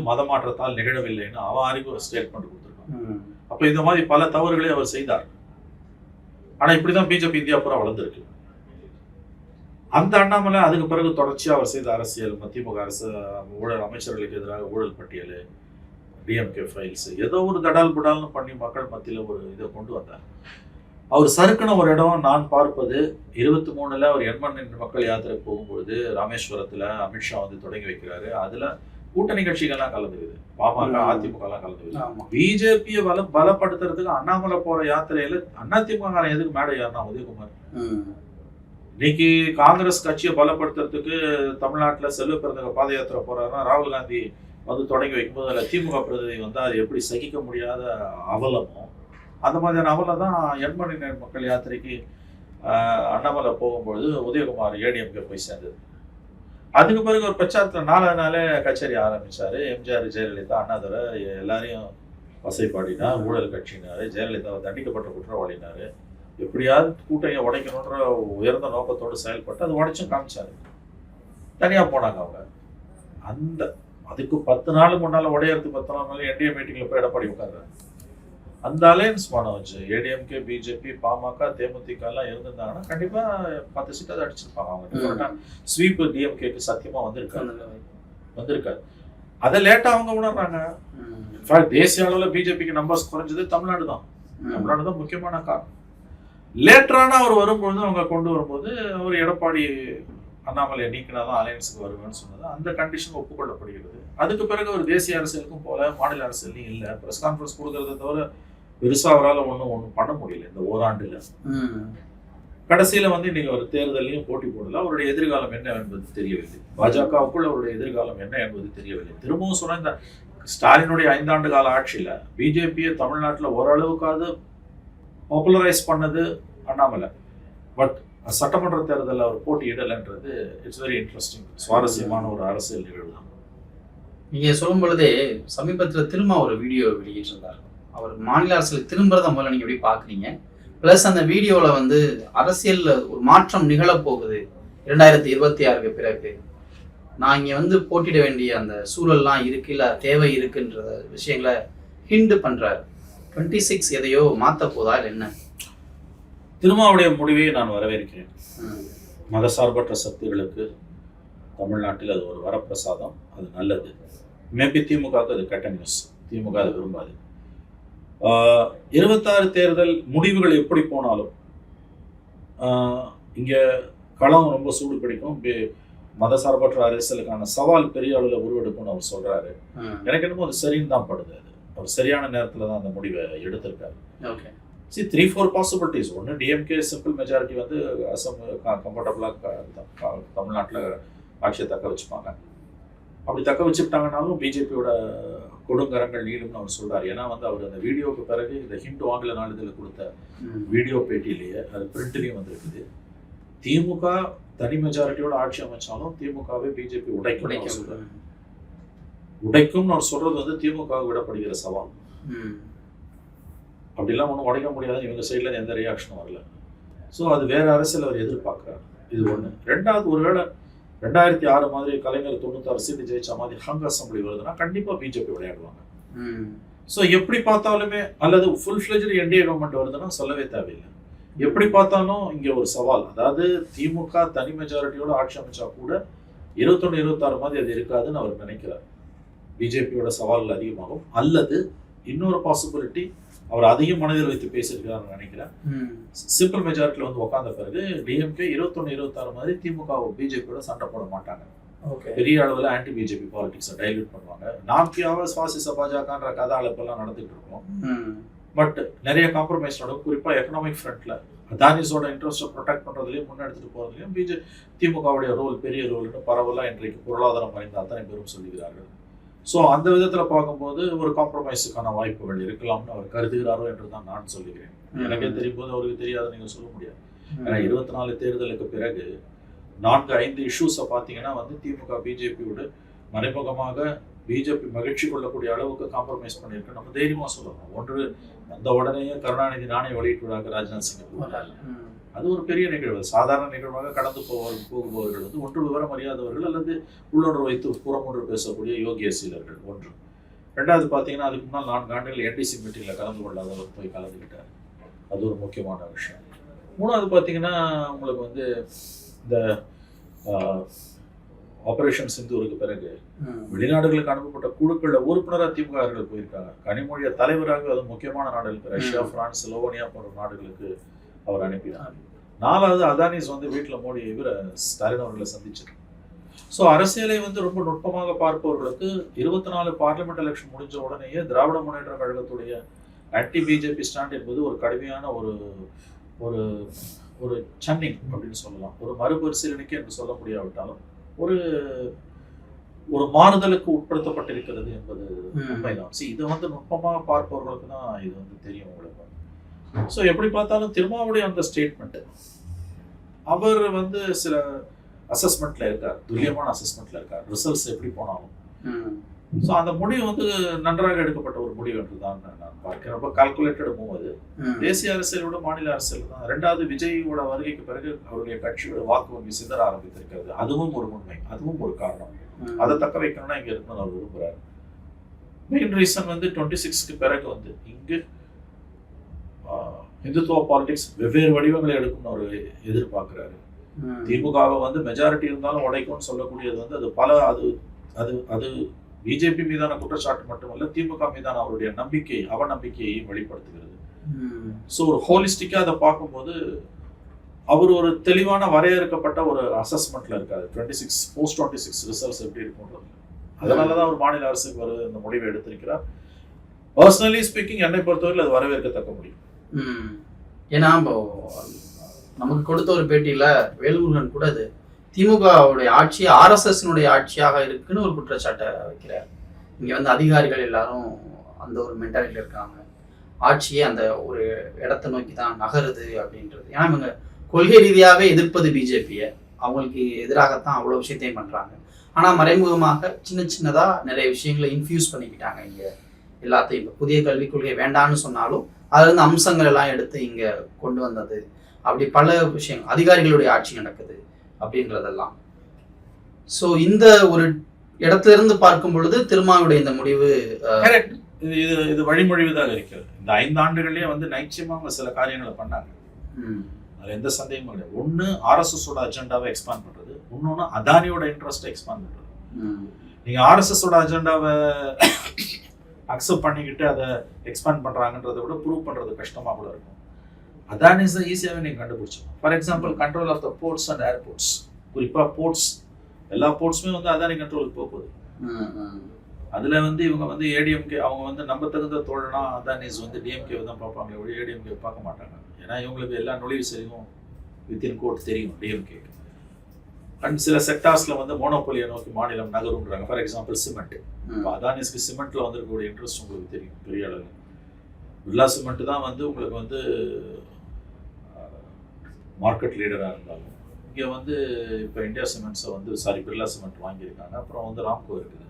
மதமாற்றத்தால் நிகழவில்லைன்னு அவன் அறிவு ஸ்டேட்மெண்ட் கொடுத்துருக்கான். அப்ப இந்த மாதிரி பல தவறுகளை அவர் செய்தார். ஆனா இப்படிதான் பிஜேபி இந்தியா பூரா வளர்ந்துருக்கு. அந்த அண்ணாமலை அதுக்கு பிறகு தொடர்ச்சியா அவர் செய்த அரசியல், திமுக அரசு ஊழல், அமைச்சர்களுக்கு எதிராக ஊழல் பட்டியல், டிஎம்கே ஃபைல்ஸ், ஏதோ ஒரு தடால் புடால்னு பண்ணி மக்கள் மத்தியில ஒரு இதை கொண்டு வந்தார். அவர் சறுக்குன ஒரு இடம் நான் பார்ப்பது 23 அவர் எண்மண் மக்கள் யாத்திரை போகும்பொழுது ராமேஸ்வரத்துல அமித்ஷா தொடங்கி வைக்கிறாரு. அதுல கூட்டணி கட்சிகள்லாம் கலந்துக்குது, பாமக, அதிமுக எல்லாம் கலந்துக்குது. பிஜேபியை பலப்படுத்துறதுக்கு அண்ணாமலை போற யாத்திரையில அதிமுக எதுக்கு மேடை யாருன்னா உதயகுமார். இன்னைக்கு காங்கிரஸ் கட்சியை பலப்படுத்துறதுக்கு தமிழ்நாட்டுல செல்வ பிறந்தக பாத யாத்திரை போறாருன்னா ராகுல் காந்தி தொடங்கி வைக்கும்போது அதுல திமுக பிரதிநிதி அது எப்படி சகிக்க முடியாத அவலமோ அந்த மாதிரியான அவலம் தான் எண்மணி மக்கள் யாத்திரைக்கு அண்ணாமலை போகும்பொழுது உதயகுமார் ஏடிஎம்கே போய் சேர்ந்தது. அதுக்கு பிறகு ஒரு பிரச்சாரத்துல 4 நாளே கச்சேரி ஆரம்பிச்சாரு. எம்ஜிஆர், ஜெயலலிதா, அண்ணாதுரை எல்லாரையும் வசைப்பாடினார், ஊழல் கட்சினாரு, ஜெயலலிதாவை தண்டிக்கப்பட்ட குற்றவாளினாரு, எப்படியாவது கூட்டணியை உடைக்கணுன்ற உயர்ந்த நோக்கத்தோடு செயல்பட்டு அது உடைச்சும் காமிச்சாரு. தனியா போனாங்க அவங்க. அதுக்கு 10 நாள் முன்னால உடையறதுக்கு 10 நாள் முன்னால என்டிஏ மீட்டிங்ல போய் எடப்பாடி உட்கார்றாரு. அந்த அலையன்ஸ் பணம் வச்சு ஏடிஎம்கே, பிஜேபி, பாமக, தேமுதிக எல்லாம் இருந்திருந்தாங்கன்னா கண்டிப்பா 10 சீட்டாவது அடிச்சிருப்பாங்க. அவங்க ஸ்வீப் டிஎம்கேக்கு சத்தியமா வந்திருக்காரு. அதை லேட்டா அவங்க உணர்றாங்க. இன்ஃபேக்ட் தேசிய அளவுல பிஜேபிக்கு நம்பர்ஸ் குறைஞ்சது தமிழ்நாடு தான் முக்கியமான காரணம். லேட்டரான அவர் வரும்பொழுது அவங்க கொண்டு வரும்போது அவர் எடப்பாடி அண்ணாமலையை நீக்கினாதான் அலையன்ஸுக்கு வருவேன்னு சொன்னது அந்த கண்டிஷன் ஒப்புக்கொள்ளப்படுகிறது. அதுக்கு பிறகு ஒரு தேசிய அரசியலுக்கும் போல, மாநில அரசியலையும் இல்லை. பிரஸ் கான்ஃபரன்ஸ் கொடுக்கறத தவிர பெருசா அவரால் ஒன்றும் பண்ண முடியல இந்த ஓராண்டுல. கடைசியில இன்னைக்கு ஒரு தேர்தலையும் போட்டி போடல. அவருடைய எதிர்காலம் என்ன என்பது தெரியவில்லை. பாஜகவுக்குள் அவருடைய எதிர்காலம் என்ன என்பது தெரியவில்லை. திரும்பவும் சொன்ன இந்த ஸ்டாலினுடைய 5 ஆண்டு கால ஆட்சியில பிஜேபியை தமிழ்நாட்டில் ஓரளவுக்காவது பாப்புலரைஸ் பண்ணது அண்ணாமலை. பட் சட்டமன்ற தேர்தலில் அவர் போட்டியிடலைன்றது இட்ஸ் வெரி இன்ட்ரெஸ்டிங், சுவாரஸ்யமான ஒரு அரசியல் நிகழ்வு தான். நீங்க சொல்லும் பொழுதே சமீபத்தில் திரும்ப ஒரு வீடியோ வெளியிட்டிருந்தார். அவர் மாநில அரசியல் திரும்புறத முதல்ல நீங்க எப்படி பாக்குறீங்க? பிளஸ் அந்த வீடியோல அரசியல்ல ஒரு மாற்றம் நிகழப்போகுது, 2026 பிறகு நான் இங்கே வந்து போட்டியிட வேண்டிய அந்த சூழல்லாம் இருக்கு, இல்லை தேவை இருக்குன்ற விஷயங்களை ஹிண்ட் பண்றாரு. 26 எதையோ மாத்த போதா இல்லை என்ன? திருமாவுடைய முடிவை நான் வரவேற்கிறேன். மதசார்பற்ற சக்திகளுக்கு தமிழ்நாட்டில் அது ஒரு வரப்பிரசாதம், அது நல்லது. மேபி திமுகவுக்கு அது கெட்ட நியூஸ், திமுக அதை விரும்பாது. 26 தேர்தல் முடிவுகள் எப்படி போனாலும் இங்கே களம் ரொம்ப சூடு பிடிக்கும். மதசார்பற்ற அரசியலுக்கான சவால் பெரிய அளவில் உருவெடுக்கும்னு அவர் சொல்றாரு. எனக்கு என்னமோ அது சரின்னு தான் படுது. அது அவர் சரியான நேரத்தில் தான் அந்த முடிவை எடுத்திருக்காரு. Okay, 3-4 possibilities. ஒன்று, டிஎம்கே சிம்பிள் மெஜாரிட்டி வந்து அசம் கம்ஃபர்டபுளாக தமிழ்நாட்டில் ஆட்சியை தக்க வச்சுப்பாங்க. அப்படி தக்க வச்சுக்கிட்டாங்கனாலும் பிஜேபியோட கொடுங்கரங்கள் நீளும்னு அவர் சொல்றாரு. ஏன்னா வந்து அவர் அந்த வீடியோவுக்கு பிறகு இந்த ஹிந்து ஆங்கில நாளிதழில் கொடுத்த வீடியோ பேட்டியிலேயே அது பிரிண்ட்லேயும் வந்திருக்குது. திமுக தனி மெஜாரிட்டியோட ஆட்சி அமைச்சாலும் திமுகவை பிஜேபி உடைக்கும் சொல்றாரு. உடைக்கும்னு அவர் சொல்றது வந்து திமுக விடப்படுகிற சவால். அப்படிலாம் ஒன்றும் உடைக்க முடியாதுன்னு இவங்க சைட்ல எந்த ரியாக்ஷனும் வரல. ஸோ அது வேற அரசியல் அவர் எதிர்பார்க்கிறார். இது ஒன்று. ரெண்டாவது, ஒருவேளை 2006 மாதிரி கலைஞர் 96 சீட்டு ஜெயிச்ச மாதிரி ஹங் அசம்பிளி வருதுன்னா கண்டிப்பா பிஜேபி விளையாடுவாங்க. ஸோ எப்படி பார்த்தாலுமே, அல்லது ஃபுல் ஃபிளெஜ்டு என்டிஏ கவர்மெண்ட் வருதுன்னா சொல்லவே தேவையில்லை. எப்படி பார்த்தாலும் இங்க ஒரு சவால். அதாவது திமுக தனி மெஜாரிட்டியோட ஆட்சி அமைச்சா கூட 21-26 மாதிரி அது இருக்காதுன்னு அவர் நினைக்கிறார். பிஜேபியோட சவால்கள் அதிகமாகும். அல்லது இன்னொரு பாசிபிலிட்டி, அவர் அதையும் மனதில் வைத்து பேசியிருக்கிறார் நினைக்கிறேன். சிம்பிள் மெஜாரிட்டியில் வந்து உட்கார்ந்த பிறகு டிஎம்கே 21-26 மாதிரி திமுக பிஜேபியோட சண்டை போட மாட்டாங்க. பெரிய அளவில் ஆன்டி பிஜேபி பாலிடிக்ஸை டைல்யூட் பண்ணுவாங்க. நாம்கியாவை சுவாசிச பாஜகன்ற கதை அழைப்பெல்லாம் நடந்துட்டு இருக்கோம். பட் நிறைய காம்ப்ரமைஸ் நடக்கும். குறிப்பாக எக்கனாமிக் ஃப்ரண்ட்ல அதானிஸோட இன்ட்ரெஸ்ட்டை ப்ரொடெக்ட் பண்ணுறதுலையும் முன்னெடுத்துட்டு போகிறதுலையும் திமுகவுடைய ரோல் பெரிய ரோல்னு பரவலாக இன்றைக்கு பொருளாதாரம் அறிந்த அத்தனை பேரும் சொல்லுகிறார்கள். ஸோ அந்த விதத்தில் பார்க்கும்போது ஒரு காம்ப்ரமைஸுக்கான வாய்ப்புகள் இருக்கலாம்னு அவர் கருதுகிறாரோ என்று தான் நான் சொல்லுகிறேன். எனக்கே தெரியும் போது அவருக்கு தெரியாத நீங்கள் சொல்ல முடியாது. ஏன்னா 24 தேர்தலுக்கு பிறகு 4-5 இஷ்யூஸை பார்த்தீங்கன்னா வந்து திமுக பிஜேபியோட மறைமுகமாக பிஜேபி மகிழ்ச்சி கொள்ளக்கூடிய அளவுக்கு காம்ப்ரமைஸ் பண்ணியிருக்கு. நம்ம தைரியமாக சொல்லணும். ஒன்று, அந்த உடனேயே கருணாநிதி நாணய வெளியிட்டுள்ளாங்க ராஜ்நாத் சிங். அது ஒரு பெரிய நிகழ்வு. சாதாரண நிகழ்வாக கடந்து போகுபவர்கள் வந்து ஒன்று விவரம் அறியாதவர்கள் அல்லது உள்ளொன்று வைத்து புறமொன்று பேசக்கூடிய யோகிய சீலர்கள் ஒன்று. ரெண்டாவது பார்த்தீங்கன்னா அதுக்கு முன்னால் 4 ஆண்டுகள் என்டிசி மீட்டிங்கில் கலந்து கொள்ளாதவர் போய் கலந்துக்கிட்டார். அது ஒரு முக்கியமான விஷயம். மூணாவது பார்த்தீங்கன்னா உங்களுக்கு வந்து இந்த ஆபரேஷன் சிந்தூருக்கு பிறகு வெளிநாடுகளுக்கு அனுப்பப்பட்ட குழுக்களில் உறுப்பினராக திமுக போயிருக்காங்க. கனிமொழிய தலைவராக அது முக்கியமான நாடுகளுக்கு ரஷ்யா, பிரான்ஸ், ஸ்லோவேனியா போன்ற நாடுகளுக்கு அவர் அனுப்பினார். 4வது, அதானிஸ் வந்து வீட்டில் மோடி ஸ்டாலின் அவர்களை சந்திச்சார். ஸோ அரசியலை வந்து ரொம்ப நுட்பமாக பார்ப்பவர்களுக்கு 24 பார்லிமெண்ட் எலெக்ஷன் முடிஞ்ச உடனேயே திராவிட முன்னேற்ற கழகத்துடைய ஆன்டி பிஜேபி ஸ்டாண்ட் என்பது ஒரு கடுமையான ஒரு ஒரு ஒரு சன்னிங் அப்படின்னு சொல்லலாம். ஒரு மறுபரிசீலனைக்கு என்று சொல்ல முடியாவிட்டாலும் ஒரு ஒரு மாறுதலுக்கு உட்படுத்தப்பட்டிருக்கிறது என்பது உண்மைதான். இதை வந்து நுட்பமாக பார்ப்பவர்களுக்கு தான் இது வந்து தெரியும் உங்களுக்கு. ஸோ எப்படி பார்த்தாலும் திருமாவுடைய அந்த ஸ்டேட்மெண்ட், அவர் வந்து சில அசஸ்மெண்ட்ல இருக்கார், துல்லியமான அசஸ்மெண்ட்ல இருக்கார், ரிசல்ட்ஸ் எப்படி போனாலும். ஸோ அந்த முடிவு வந்து நன்றாக எடுக்கப்பட்ட ஒரு முடிவு என்று தான் நான் பார்க்கிறேன். ரொம்ப கால்குலேட்டட் மூவ் அது. தேசிய அரசியலோட மாநில அரசியல் தான். ரெண்டாவது, விஜயோட வருகைக்கு பிறகு அவருடைய கட்சியோட வாக்கு வங்கி சிதற ஆரம்பித்திருக்கிறது. அதுவும் ஒரு உண்மை, அதுவும் ஒரு காரணம். அதை தக்க வைக்கணும்னா இங்க இருக்கணும்னு அவர் விரும்புறாரு. மெயின் ரீசன் வந்து 26க்கு பிறகு வந்து இங்கு இந்துத்துவ பாலிடிக்ஸ் வெவ்வேறு வடிவங்களை எடுக்கும்னு அவர் எதிர்பார்க்கிறாரு. திமுகவை வந்து மெஜாரிட்டி இருந்தாலும் உடைக்கும்னு சொல்லக்கூடியது வந்து அது பல அது அது அது பிஜேபி மீதான குற்றச்சாட்டு மட்டுமல்ல, திமுக மீதான அவருடைய நம்பிக்கை அவநம்பிக்கையையும் வெளிப்படுத்துகிறது. ஸோ ஒரு ஹோலிஸ்டிக்கா அதை பார்க்கும்போது அவர் ஒரு தெளிவான வரையறுக்கப்பட்ட ஒரு அசஸ்மெண்ட்ல இருக்காரு. 26 ரிசல்ட்ஸ் எப்படி இருக்கும்ன்றது. அதனாலதான் அவர் மாநில அரசுக்கு இந்த முடிவை எடுத்திருக்கிறார். பர்சனலி ஸ்பீக்கிங், என்னை பொறுத்தவரையில் அது வரவேற்கத்தக்க முடியும். ஏன்னா நமக்கு கொடுத்த ஒரு பேட்டியில வேல்முருகன் கூட அது திமுகவுடைய ஆட்சி RSSனுடைய ஆட்சியாக இருக்குன்னு ஒரு குற்றச்சாட்டை வைக்கிறார். இங்க வந்து அதிகாரிகள் எல்லாரும் அந்த ஒரு மென்டாலிட்டியில் இருக்காங்க, ஆட்சியே அந்த ஒரு இடத்தை நோக்கி தான் நகருது அப்படின்றது. ஏன்னா இவங்க கொள்கை ரீதியாகவே எதிர்ப்பது பிஜேபியை, அவங்களுக்கு எதிராகத்தான் அவ்வளோ விஷயத்தையும் பண்றாங்க. ஆனா மறைமுகமாக சின்னதா நிறைய விஷயங்களை இன்ஃபியூஸ் பண்ணிக்கிட்டாங்க. இங்க எல்லாத்தையும் இப்போ புதிய கல்விக் கொள்கை வேண்டான்னு சொன்னாலும் அதுல இருந்து அம்சங்கள் எல்லாம் எடுத்து இங்க கொண்டு வந்தது. அப்படி பல விஷயங்கள், அதிகாரிகளுடைய ஆட்சி நடக்குது, அப்படின்றதெல்லாம். ஸோ இந்த ஒரு இடத்துல இருந்து பார்க்கும் பொழுது திருமாவுடைய இந்த முடிவு கரெக்ட். இது வழிமொழிவுதாக இருக்கிறது. இந்த 5 ஆண்டுகளே வந்து நிச்சயமா அவங்க சில காரியங்களை பண்ணாங்க. அதுல எந்த சந்தேகமும் கிடையாது. ஒன்று ஆர்எஸ்எஸோட அஜெண்டாவை எக்ஸ்பாண்ட் பண்றது, இன்னொன்று அதானியோட இன்ட்ரெஸ்ட்டை எக்ஸ்பாண்ட் பண்றது. நீங்க ஆர்எஸ்எஸோட அஜெண்டாவை அக்செப்ட் பண்ணிக்கிட்டு அதை எக்ஸ்பாண்ட் பண்றாங்கன்றதை விட ப்ரூவ் பண்றது கஷ்டமா கூட இருக்கும். அதானிஸ் தான் ஈஸியாகவே நீங்க கண்டுபிடிச்சோம். For example control of the ports and airports, குறிப்பா போர்ட்ஸ், எல்லா போர்ட்ஸுமே வந்து அதானி கண்ட்ரோலுக்கு போகுது. அதுல வந்து இவங்க வந்து ஏடிஎம்கே, அவங்க வந்து நம்ப தகுந்த தோழனா அதானிஸ் வந்து டிஎம்கே தான் பார்ப்பாங்க, ஒழிய ஏடிஎம்கே பார்க்க மாட்டாங்க. ஏன்னா இவங்களுக்கு எல்லா நுழைவு சரியும் வித்தின் கோட் தெரியும் டிஎம்கே. அண்ட் சில செக்டார்ஸ்ல வந்து மோனோபோலியை நோக்கி மாநிலம் நகருன்றாங்க. For example cement. இப்போ அதானிஸ்க்கு சிமெண்ட்ல வந்திருக்கக்கூடிய இன்ட்ரெஸ்ட் உங்களுக்கு தெரியும் பெரிய அளவில். பிர்லா சிமெண்ட் தான் வந்து உங்களுக்கு வந்து மார்க்கெட் லீடராக இருந்தாலும், இங்கே வந்து இப்போ இந்தியா சிமெண்ட்ஸை வந்து பிர்லா சிமெண்ட் வாங்கியிருக்காங்க. அப்புறம் வந்து ராம்கோ இருக்குது.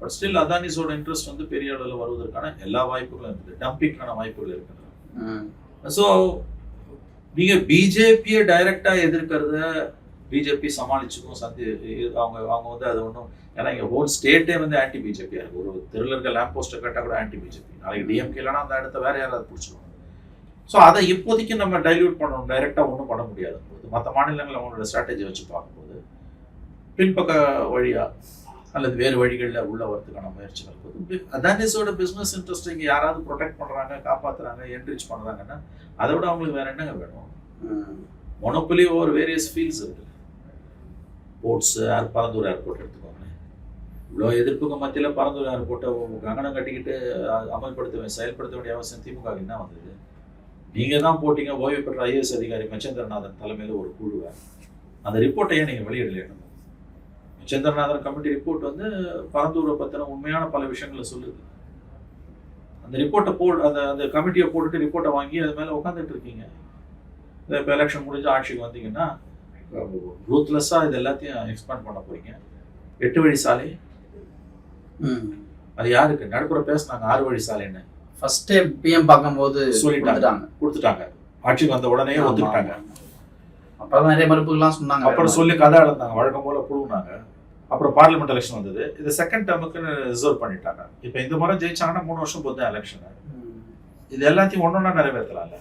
பட் ஸ்டில் அதானிஸோட இன்ட்ரெஸ்ட் வந்து பெரிய அளவில் வருவதற்கான எல்லா வாய்ப்புகளும் இருக்குது, டம்பிங்கான வாய்ப்புகள் இருக்கின்றன. ஸோ நீங்கள் பிஜேபியை டைரக்டாக எதிர்க்கிறத பிஜேபி சமாளிச்சுக்கும். அவங்க வந்து அது ஒன்றும், ஏன்னா இங்கே ஹோல் ஸ்டேட்டே வந்து ஆன்டி பிஜேபியாக இருக்குது. ஒரு தெருவில் இருக்க லேம்ப் போஸ்ட்டை கேட்டால் கூட ஆன்டி பிஜேபி. நாளைக்கு டிஎம்கே இல்லைனா அந்த இடத்த வேற யாராவது பிடிச்சிடுவாங்க. ஸோ அதை இப்போதைக்கு நம்ம டைல்யூட் பண்ணணும், டைரெக்டாக ஒன்றும் பண்ண முடியாது. மற்ற மாநிலங்கள் அவங்களோட ஸ்ட்ராட்டஜி வச்சு பார்க்கும்போது பின்பக்க வழியா அல்லது வேறு வழிகளில் உள்ள வரதுக்கான முயற்சிகள் இருக்குது. அதானிஸோட பிஸ்னஸ் இன்ட்ரெஸ்ட் இங்கே யாராவது ப்ரொடெக்ட் பண்ணுறாங்க, காப்பாற்றுறாங்க, என்ரிச் பண்ணுறாங்கன்னா அதை விட அவங்களுக்கு வேற என்னங்க வேணும்? மொனோபொலி ஓவர் வேரியஸ் ஃபீல்ட்ஸ் இருக்குது. போர்ட்ஸ், பரந்தூர் ஏர்போர்ட் எடுத்துக்கோங்களேன். இவ்வளோ எதிர்ப்புக்கு மத்தியில் பரந்தூர் ஏர்போர்ட்டை கங்கணம் கட்டிக்கிட்டு செயல்படுத்த வேண்டிய அவசியம் திமுக என்ன வந்தது? நீங்கள் தான் போட்டிங்க ஓய்வு பெற்ற ஐஏஎஸ் அதிகாரி மச்சேந்திரநாதன் தலைமையில் ஒரு குழுவை. அந்த ரிப்போர்ட்டையே நீங்கள் வெளியிடலையே. மச்சேந்திரநாதன் கமிட்டி ரிப்போர்ட் வந்து பரந்தூரை பற்றின உண்மையான பல விஷயங்களை சொல்லுது. அந்த ரிப்போர்ட்டை அந்த கமிட்டியை போட்டுட்டு ரிப்போர்ட்டை வாங்கி அது மேலே உட்காந்துட்டு இருக்கீங்க. இப்போ எலெக்ஷன் முடிஞ்சு ஆட்சிக்கு வந்தீங்கன்னா ரூத்லெஸ்ஸாக இது எல்லாத்தையும் எக்ஸ்பேண்ட் பண்ண போறீங்க. 8 வழி சாலை அது யாருக்கு? நடுப்புற பேசினாங்க 6 வழி சாலைன்னு. ஃபர்ஸ்ட் டைம் பிஎம் பார்க்கும்போது கொடுத்துட்டாங்க. ஆட்சிக்கு வந்த உடனே ஒத்துக்கிட்டாங்க. அப்புறம் நிறைய மறுப்புகள்லாம் சொன்னாங்க. அப்புறம் சொல்லி கதை இழந்தாங்க, வழக்கம் போல புழுவுனாங்க. அப்புறம் பார்லிமெண்ட் எலெக்ஷன் வந்தது. இது செகண்ட் டேர்முக்கு ரிசர்வ் பண்ணிட்டாங்க. இப்போ இந்த முறை ஜெயிச்சாங்கன்னா 3 வருஷம் போது தான் எலெக்ஷன். இது எல்லாத்தையும் ஒன்றொன்னா நிறைவேற்றலாம்ல.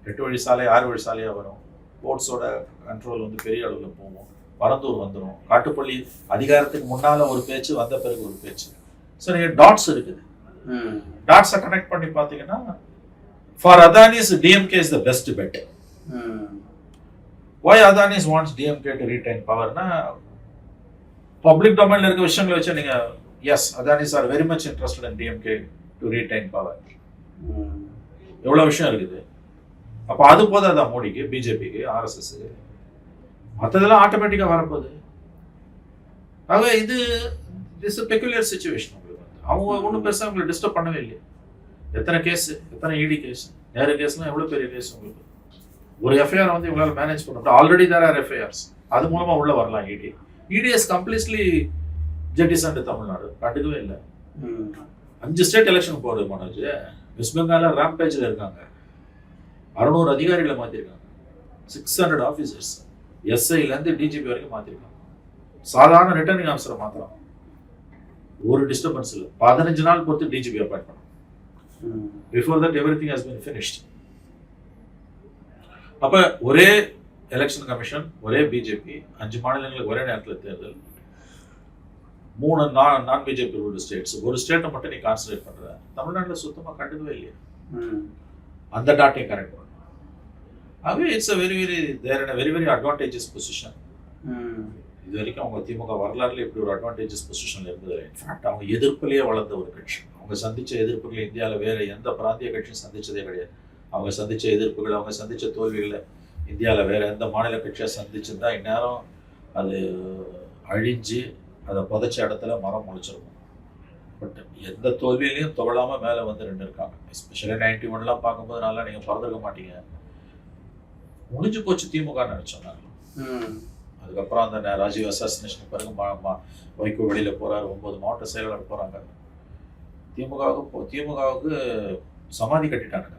8 வழி சாலை 6 வழி சாலையாக வரும். போர்ட்ஸோட கண்ட்ரோல் வந்து பெரிய அளவில் போகும். பரந்தூர் வந்துடும். காட்டுப்பள்ளி அதிகாரத்துக்கு முன்னால் ஒரு பேச்சு, வந்த பிறகு ஒரு பேச்சு. ஸோ நீங்கள் டாட்ஸ் இருக்குது. டாட்ஸை கனெக்ட் பண்ணி பார்த்தீங்கன்னா for Adanis DMK is the best bet. Why Adanis wants DMK to retain power? Public domain இருக்க விஷயங்களை வச்சு நீங்க yes, Adanis are very much interested in DMK to retain power. எவ்வளவு விஷயம் இருக்குது. அப்ப அது போதாதான் மோடிக்கு, பிஜேபிக்கு, ஆர்எஸ்எஸ்க்கு? மற்றதெல்லாம் ஆட்டோமேட்டிக்கா வரப்போகுது. ஆகவே இது இஸ் a peculiar situation. அவங்க ஒன்றும் பெருசாக உங்களை டிஸ்டர்ப் பண்ணவே இல்லை. எத்தனை கேஸ், எத்தனை இடி கேஸ், நேரு கேஸ்லாம் எவ்வளோ பெரிய கேஸ் உங்களுக்கு. ஒரு எஃப்ஐஆர் வந்து இவங்களால மேனேஜ் பண்ண முடியும். Already there are FIRs. அது மூலமா உள்ள வரலாம். இடிஎஸ் கம்ப்ளீட்லி ஜெட்டிசன்ட் தமிழ்நாடு கண்டுக்கவே இல்லை. 5 ஸ்டேட் எலெக்ஷன் போகிறது மனோஜ். வெஸ்ட் பெங்கால ரேம்பேஜில் இருக்காங்க. 600 அதிகாரிகளை மாற்றிருக்காங்க. 600 ஆஃபீஸர்ஸ், எஸ்ஐலேருந்து டிஜிபி வரைக்கும் மாற்றிருக்காங்க. சாதாரண ரிட்டர்னிங் ஆஃபீஸரை மாற்றலாம். ஒரு டிஸ்டர்பன்ஸ் இல்லை. 15 நாள் பொறுத்து டிஜிபி அப்பாயிண்ட் பண்ணலாம். Before that every thing has been finished. அப்போ ஒரே எலெக்ஷன் கமிஷன், ஒரே பிஜேபி, 5 மாநிலங்களுக்கு ஒரே நேரத்தில் தேர்தல், 3 நான் பிஜேபி ரூல்டு ஸ்டேட்ஸ். ஒரு ஸ்டேட்டை மட்டும் நீ கான்சன்ட்ரேட் பண்ணுற. தமிழ்நாட்டில் சுத்தமாக கண்டுக்கவே இல்லையா? அந்த டாட்டையும் கரெக்ட் பண்ணணும். ஆகவே it's a very very advantages position. இது வரைக்கும் அவங்க திமுக வரலாறுல இப்படி ஒரு அட்வான்டேஜஸ் பொசிஷன்ல இருந்தது. இன்ஃபேக்ட் அவங்க எதிர்ப்புலேயே வளர்ந்த ஒரு கட்சி. அவங்க சந்திச்ச எதிர்ப்புகளை இந்தியாவில் வேற எந்த பிராந்திய கட்சியும் சந்திச்சதே கிடையாது. அவங்க சந்திச்ச எதிர்ப்புகள், அவங்க சந்திச்ச தோல்விகளை இந்தியாவில் வேற எந்த மாநில கட்சியாக சந்திச்சிருந்தா இந்நேரம் அது அழிஞ்சு அதை புதைச்ச இடத்துல மரம் முளைச்சிருக்கும். பட் எந்த தோல்வியிலையும் துவளாமல் மேலே வந்து நின்று இருக்காங்க. எஸ்பெஷலி 91 பார்க்கும்போது நல்லா நீங்கள் பிறந்திருக்க மாட்டீங்க. முடிஞ்சு போச்சு திமுக நினைச்சோம் நாங்கள். அதுக்கப்புறம் அந்த ராஜீவ் அசாசினேஷன் பிறகு வைகோ வெளியில் போகிறாரு. 9 மாவட்ட செயலாளர் போகிறாங்க. திமுகவுக்கு சமாதி கட்டிட்டானுங்க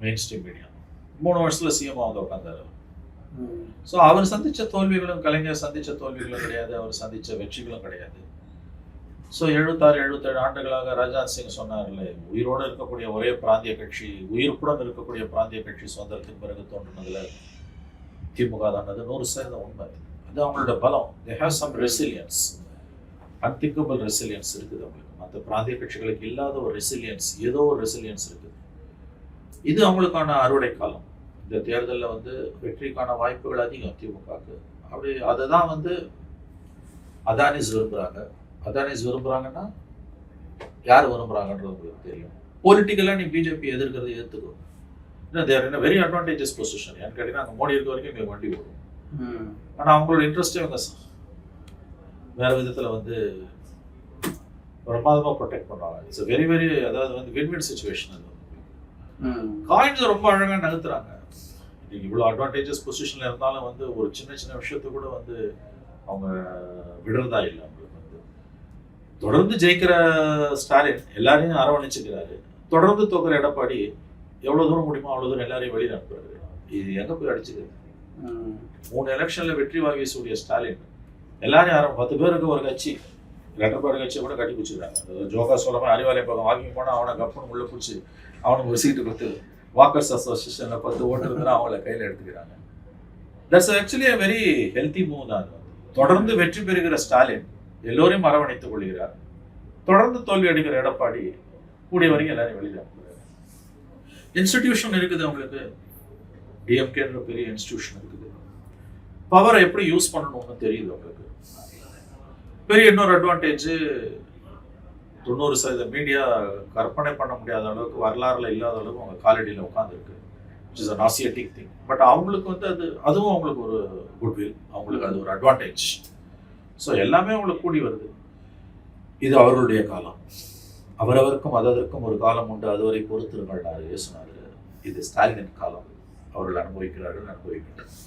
மெயின் ஸ்ட்ரீம் மீடியா. 3 வருஷத்துல சிஎம் வந்து உட்காந்தாரு. ஸோ அவர் சந்திச்ச தோல்விகளும் கலைஞர் சந்திச்ச தோல்விகளும் கிடையாது, அவர் சந்திச்ச வெற்றிகளும் கிடையாது. ஸோ 76-77 ஆண்டுகளாக ராஜ்நாத் சிங் சொன்னார்ல, உயிரோடு இருக்கக்கூடிய ஒரே பிராந்திய கட்சி, உயிர்ப்புடன் இருக்கக்கூடிய பிராந்திய கட்சி சுதந்திரத்தின் பிறகு தோன்றினதுல திமுக தானது 100% உண்மை. அது அவங்களோட பலம். They have some resilience, unthinkable resilience இருக்குது அவங்களுக்கு. மற்ற பிராந்திய கட்சிகளுக்கு இல்லாத ஒரு ரெசிலியன்ஸ், ஏதோ ஒரு ரெசிலியன்ஸ் இருக்குது. இது அவங்களுக்கான அறுவடை காலம். இந்த தேர்தலில் வந்து வெற்றிக்கான வாய்ப்புகள் அதிகம் திமுகவுக்கு. அப்படி அதை தான் வந்து அதானிஸ் விரும்புகிறாங்க. அதானிஸ் விரும்புகிறாங்கன்னா யார் விரும்புகிறாங்கன்றது உங்களுக்கு தெரியும். பொலிட்டிக்கலாக நீ பிஜேபி எதிர்க்கிறது ஏற்றுக்கோ. தேர் இன் வெரி அட்வான்டேஜஸ் பொசிஷன். ஏன்னு கேட்டீங்கன்னா அங்கே மோடி இருக்க வரைக்கும் எங்களுக்கு வண்டி ஓடும். ஆனால் அவங்களோட இன்ட்ரெஸ்ட்டே அவங்க வேற விதத்தில் வந்து பிரமாதமாக ப்ரொடெக்ட் பண்ணுறாங்க. இட்ஸ் வெரி வெரி, அதாவது வந்து வின்-வின் சிச்சுவேஷன். அது காயின்ஸ் ரொம்ப அழகாக நகர்த்துறாங்க. இன்னைக்கு இவ்வளோ அட்வான்டேஜஸ் பொசிஷனில் இருந்தாலும் வந்து ஒரு சின்ன சின்ன விஷயத்த கூட வந்து அவங்க விடுறதா இல்லை. அவங்களுக்கு வந்து தொடர்ந்து ஜெயிக்கிற ஸ்டாலின் எல்லாரையும் அரவணைச்சுக்கிறாரு. தொடர்ந்து தோக்குற எடப்பாடி எவ்வளோ தூரம் முடியுமோ அவ்வளோ தூரம் எல்லாரையும் வெளியில் அனுப்புறாரு. இது எங்கே போய் அடிச்சுக்கிறது? 3 எலெக்ஷனில் வெற்றி வாங்கிய ஸ்டாலின் எல்லாரையும் 10 பேருக்கு ஒரு கட்சி, ரெட்டப்பாடு கட்சியை கூட கட்டி பிடிச்சிக்கிறாங்க. ஜோகா சொல்லாமல் அறிவாலய பக்கம் வாக்கிங் போனால் அவனை கப்புன்னு உள்ள பிடிச்சி அவனுக்கு ஒரு சீட்டு கொடுத்து வாக்கர்ஸ் அசோசியேஷனில் 10 ஓட்டு இருந்தால் அவங்கள கையில் எடுத்துக்கிறாங்க. That's actually a very healthy move தான். தொடர்ந்து வெற்றி பெறுகிற ஸ்டாலின் எல்லோரையும் அரவணைத்துக் கொள்கிறார். தொடர்ந்து தோல்வி அடைகிற எடப்பாடி கூடிய வரைக்கும் எல்லாரையும் வெளியில் அனுப்புகிறார். இன்ஸ்டிடியூஷன் இருக்குது அவங்களுக்கு. டிஎம்கேன்ற பெரிய இன்ஸ்டிடியூஷன் இருக்குது. பவரை எப்படி யூஸ் பண்ணணும்னு தெரியுது அவங்களுக்கு. பெரிய இன்னொரு அட்வான்டேஜ், 90% மீடியா கற்பனை பண்ண முடியாத அளவுக்கு, வரலாறுல இல்லாத அளவுக்கு அவங்க காலடியில் உட்காந்துருக்கு. It is a nauseating thing. But அவங்களுக்கு வந்து அதுவும் அவங்களுக்கு ஒரு குட்வில், அவங்களுக்கு அது ஒரு அட்வான்டேஜ். ஸோ எல்லாமே அவங்களுக்கு கூடி வருது. இது அவர்களுடைய காலம். அவரவருக்கும் அதற்கும் ஒரு காலம் உண்டு, அதுவரை பொறுத்திருங்கள் சொன்னார். இது ஸ்டாலினின் காலம். அவர்கள் அனுபவிக்கிறார்கள், அனுபவிக்கிறார்கள்.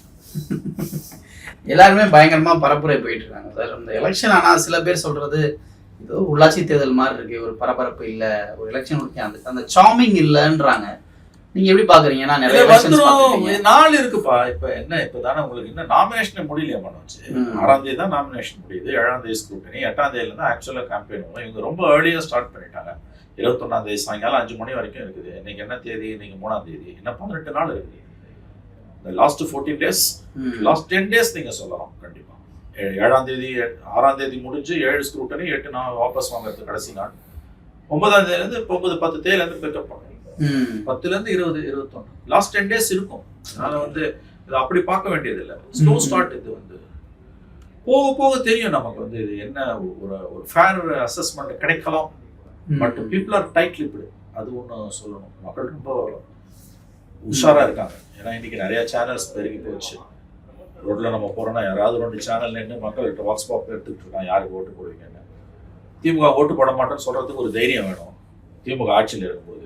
எல்லாருமே பயங்கரமா பரப்புரை போயிட்டு இருக்காங்க சார் இந்த எலெக்ஷன். ஆனா சில பேர் சொல்றது ஏதோ உள்ளாட்சி தேர்தல் மாதிரி இருக்கு, ஒரு பரபரப்பு இல்ல, ஒரு எலெக்ஷன் அந்த சாமிங் இல்லைன்றாங்க. நீங்க எப்படி பாக்குறீங்க? நாள் இருக்குப்பா. இப்ப என்ன, இப்பதானே உங்களுக்கு இன்னும் நாமினேஷன் முடியலையா பண்ணுச்சு. 6ஆம் தேதி தான் நாமினேஷன் முடியுது, 7ஆம் தேதி ஸ்க்ரூட்டினி, 8ஆம் தேதியில தான் ஆக்சுவலா கேம்பெயின் வரும். இவங்க ரொம்ப ஏர்லியா ஸ்டார்ட் பண்ணிட்டாங்க. 21ஆம் தேதி சாயங்காலம் 5 மணி வரைக்கும் இருக்குது. இன்னைக்கு என்ன தேதி? இன்னைக்கு 3ஆம் தேதி. இன்னும் 18 நாள் இருக்குது. இந்த லாஸ்ட் 14 days, லாஸ்ட் 10 days நீங்க சொல்லலாம் கண்டிப்பா. 7ஆம் தேதி 6ஆம் தேதி முடிஞ்சு 7 ஸ்க்ரூட்டனி, 8 நாள் வாபஸ் வாங்குறது கடைசி நாள். 9ஆம் தேதியிலேருந்து 9, 10 தேதியிலேருந்து பிக்கப் பண்ணுவோம். 10லேருந்து 20, 21 லாஸ்ட் 10 days இருக்கும். அதனால வந்து இது அப்படி பார்க்க வேண்டியது இல்லை. Slow start. இது வந்து போக போக தெரியும் நமக்கு வந்து இது என்ன ஒரு ஃபேர் அசஸ்மெண்ட் கிடைக்கலாம். But people are tight lipped. அது ஒன்று சொல்லணும். மக்கள் ரொம்ப உஷாரா இருக்காங்க. ஏன்னா இன்னைக்கு நிறைய சேனல்ஸ் பெருகி போச்சு. ரோட்ல நம்ம போறோம்னா யாராவது 2 சேனல் நின்று மக்கள்கிட்ட வாட்ஸ் பாப் எடுத்துக்கிட்டு இருக்கான், யாருக்கு ஓட்டு போடுவீங்கன்னு. திமுக ஓட்டு போட மாட்டேன்னு சொல்றதுக்கு ஒரு தைரியம் வேணும். திமுக ஆட்சியில் இருக்கும்போது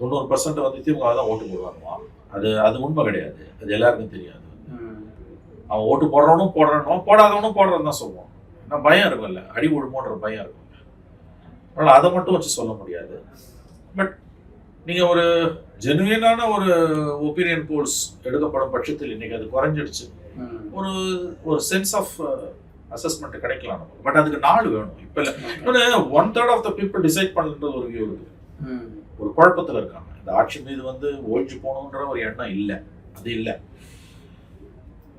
90% வந்து திமுக தான் ஓட்டு போடுவாங்கம்மா. அது உண்மை கிடையாது. அது எல்லாருக்கும் தெரியாது. அவன் ஓட்டு போடுறவனும் போடாதவனும் போடுறன்னு தான் சொல்லுவான். ஏன்னா பயம் இருக்கும்ல, அடி விழுமோன்ற பயம் இருக்கும். அதனால அதை மட்டும் வச்சு சொல்ல முடியாது. பட் நீங்க ஒரு ஜெனுவினான ஒரு ஒப்பீனியன் போல்ஸ் எடுக்கப்படும் பட்சத்தில் இன்னைக்கு அது குறைஞ்சிடுச்சு. ஒரு சென்ஸ் ஆஃப் அசஸ்மெண்ட் கிடைக்கலாம் நமக்கு. பட் அதுக்கு நாள் வேணும். இப்ப இல்லை 1/3 ஆஃப் த பீப்புள் டிசைட் பண்ணுறது ஒரு வியூ இருக்கு. ஒரு குழப்பத்தில் இருக்காங்க. இந்த ஆட்சி மீது வந்து ஓய்ச்சி போகணுன்ற ஒரு எண்ணம் இல்லை, அது இல்லை.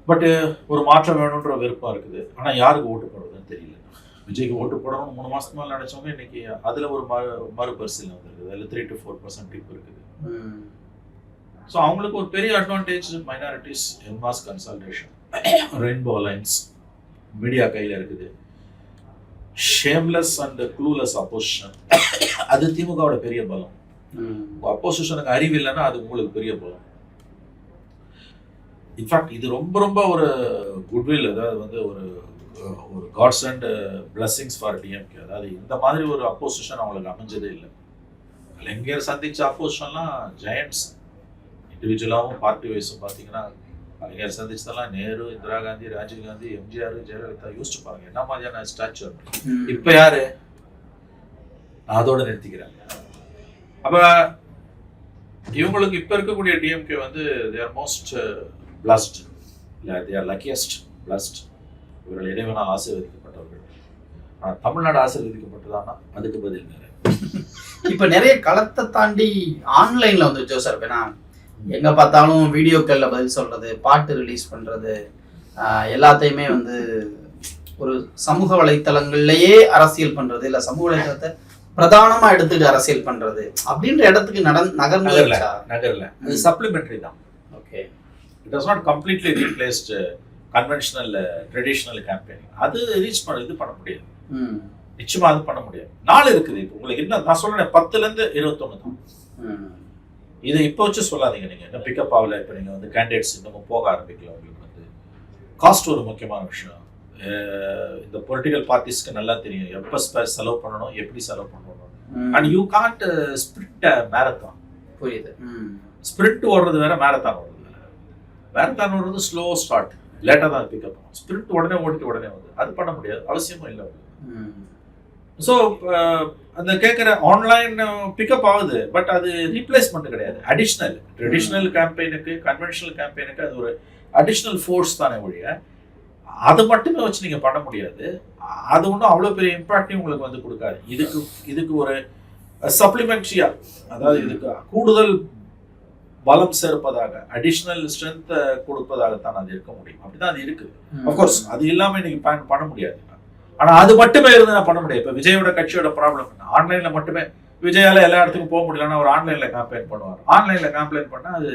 பட்டு ஒரு மாற்றம் வேணுன்ற விருப்பம் இருக்குது. ஆனால் யாருக்கு ஓட்டு போடுறதுன்னு தெரியல. விஜய்க்கு ஓட்டு போடணும்னு 3 மாசத்துக்கு மேலே நினைச்சவங்க இன்னைக்கு அதில் ஒரு மறுபரிசீலனை வந்துருக்குது. அதில் 3 to 4% டிப் இருக்குது. ஸோ அவங்களுக்கு ஒரு பெரிய advantage minorities, NMOS consultation, rainbow alliance, media கையில் இருக்குது. ஷேம்லெஸ் அண்ட் க்ளூலெஸ் அப்போசிஷன், அது திமுகவோட பெரிய பலம். அப்போசிஷனுக்கு அறிவு இல்லைன்னா அது உங்களுக்கு பெரிய பலம். இன்ஃபேக்ட் இது ரொம்ப ரொம்ப ஒரு குட்வில், அதாவது வந்து ஒரு gods and blessings for DMK. அதாவது இந்த மாதிரி ஒரு அப்போசிஷன் அவங்களுக்கு அமைஞ்சதே இல்லை. கலைஞர் சந்திச்ச அப்போசிஷன்லாம் ஜெயண்ட்ஸ். இண்டிவிஜுவலாகவும் பார்ட்டி வைஸும் பார்த்தீங்கன்னா கலைஞர் சந்திச்சதெல்லாம் நேரு, இந்திரா காந்தி, ராஜீவ் காந்தி, எம்ஜிஆர், ஜெயலலிதா. யோசிச்சு பாருங்க என்ன மாதிரியான ஸ்டாச்சர். இப்ப யாரு? அதோட நிறுத்திக்கிறாங்க. அப்ப இவங்களுக்கு இப்ப இருக்கக்கூடிய டிஎம்கே வந்து தேர் மோஸ்ட் பிளஸ்ட், இல்லை தே ஆர் லக்கியஸ்ட் பிளஸ்ட். இவர்கள் இறைவனால் ஆசீர்வதிக்கப்பட்டவர்கள். ஆனால் தமிழ்நாடு ஆசீர்வதிக்கப்பட்டதானா அதுக்கு பதில் வேறு. இப்ப நிறைய களத்தை தாண்டி ஆன்லைன்ல வந்து ஜோசப், ஏன்னா எங்க பார்த்தாலும் வீடியோக்கள்ல பதில் சொல்றது, பாட்டு ரிலீஸ் பண்றது, எல்லாத்தையுமே வந்து ஒரு சமூக வலைத்தளங்கள்லயே அரசியல் பண்றது, இல்ல சமூக வலைத்தளத்தை பிரதானமா எடுத்துட்டு அரசியல் பண்றது அப்படின்ற இடத்துக்கு நகர்ல அது சப்ளிமெண்டரி தான். Okay, it was not completely replaced conventional traditional campaign. அது ரீச் இது பண்ண முடியாது, நிச்சயமா அது பண்ண முடியாது. நாள் இருக்குது. இப்போ உங்களுக்கு என்ன நான் சொல்றேன், 10லேருந்து 21 தான். இதை இப்போ வச்சு சொல்லாதீங்க. நீங்க என்ன பிக்கப் ஆகல. இப்போ நீங்க வந்து கேண்டிடேட்ஸ் இன்னமும் போக ஆரம்பிக்கல. உங்களுக்கு வந்து காஸ்ட் ஒரு முக்கியமான விஷயம். இந்த பொலிட்டிக்கல் பார்ட்டிஸ்க்கு நல்லா தெரியும் எப்போ செலவு பண்ணணும், எப்படி செலவு பண்ணணும். And you can't sprint marathon. புரியுது. ஸ்பிரிண்ட் ஓடுறது வேற, மேரத்தான் ஓடுறது வேற. மேரத்தான் ஓடுறது ஸ்லோ ஸ்டார்ட், லேட்டாக தான் பிக்கப் ஆகும். ஸ்பிரிண்ட் உடனே ஓடிட்டு உடனே வந்து அது பண்ண முடியாது, அவசியமும் இல்லை. ஸோ அந்த கேட்குற ஆன்லைன் பிக்கப் ஆகுது, பட் அது ரீப்ளேஸ்மெண்ட் கிடையாது. அடிஷ்னல் ட்ரெடிஷ்னல் கேம்பெயினுக்கு, கன்வென்ஷனல் கேம்பெயினுக்கு அது ஒரு அடிஷ்னல் ஃபோர்ஸ் தானே ஒழிய அதை மட்டுமே வச்சு நீங்கள் பண்ண முடியாது. அது ஒன்றும் அவ்வளோ பெரிய இம்பாக்டையும் உங்களுக்கு வந்து கொடுக்காது. இதுக்கு ஒரு சப்ளிமெண்ட்ரியா, அதாவது இதுக்கு கூடுதல் பலம் சேர்ப்பதாக, அடிஷ்னல் ஸ்ட்ரென்த் கொடுப்பதாகத்தான் அது இருக்க முடியும். அப்படிதான் அது இருக்குது. அஃப்கோர்ஸ் அது இல்லாமல் இன்னைக்கு பண்ண முடியாது. ஆனா அது மட்டுமே இருந்து நான் பண்ண முடியாது. இப்போ விஜயோட கட்சியோட ப்ராப்ளம் என்ன, ஆன்லைன்ல மட்டுமே விஜயால எல்லா இடத்துக்கும் போக முடியலன்னா ஒரு ஆன்லைன்ல கேம்பெயின் பண்ணுவார். ஆன்லைன்ல கேம்பெயின் பண்ணா அது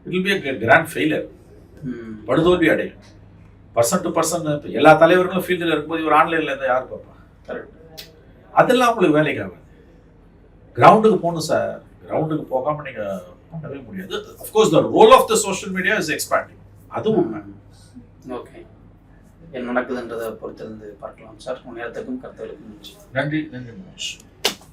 it will be a grand failure, படுதோல்வி அடையும். பர்சன் டு பர்சன் எல்லா தலைவர்களும் ஃபீல்டில் இருக்கும்போது ஒரு ஆன்லைன்ல இருந்தால் யார் பார்ப்பா? அதெல்லாம் உங்களுக்கு வேலைக்கு ஆகாது. கிரவுண்டுக்கு போகணும் சார். கிரவுண்டுக்கு போகாம நீங்க பண்ணவே முடியாது. Of course the role of the social media is expanding. அது உண்மை. ஓகே, என்ன நடக்குதுன்றதை பொறுத்திருந்து பார்க்கலாம் சார். உங்கள் நேரத்துக்கும் கருத்துகளுக்கும் நன்றி. நன்றி.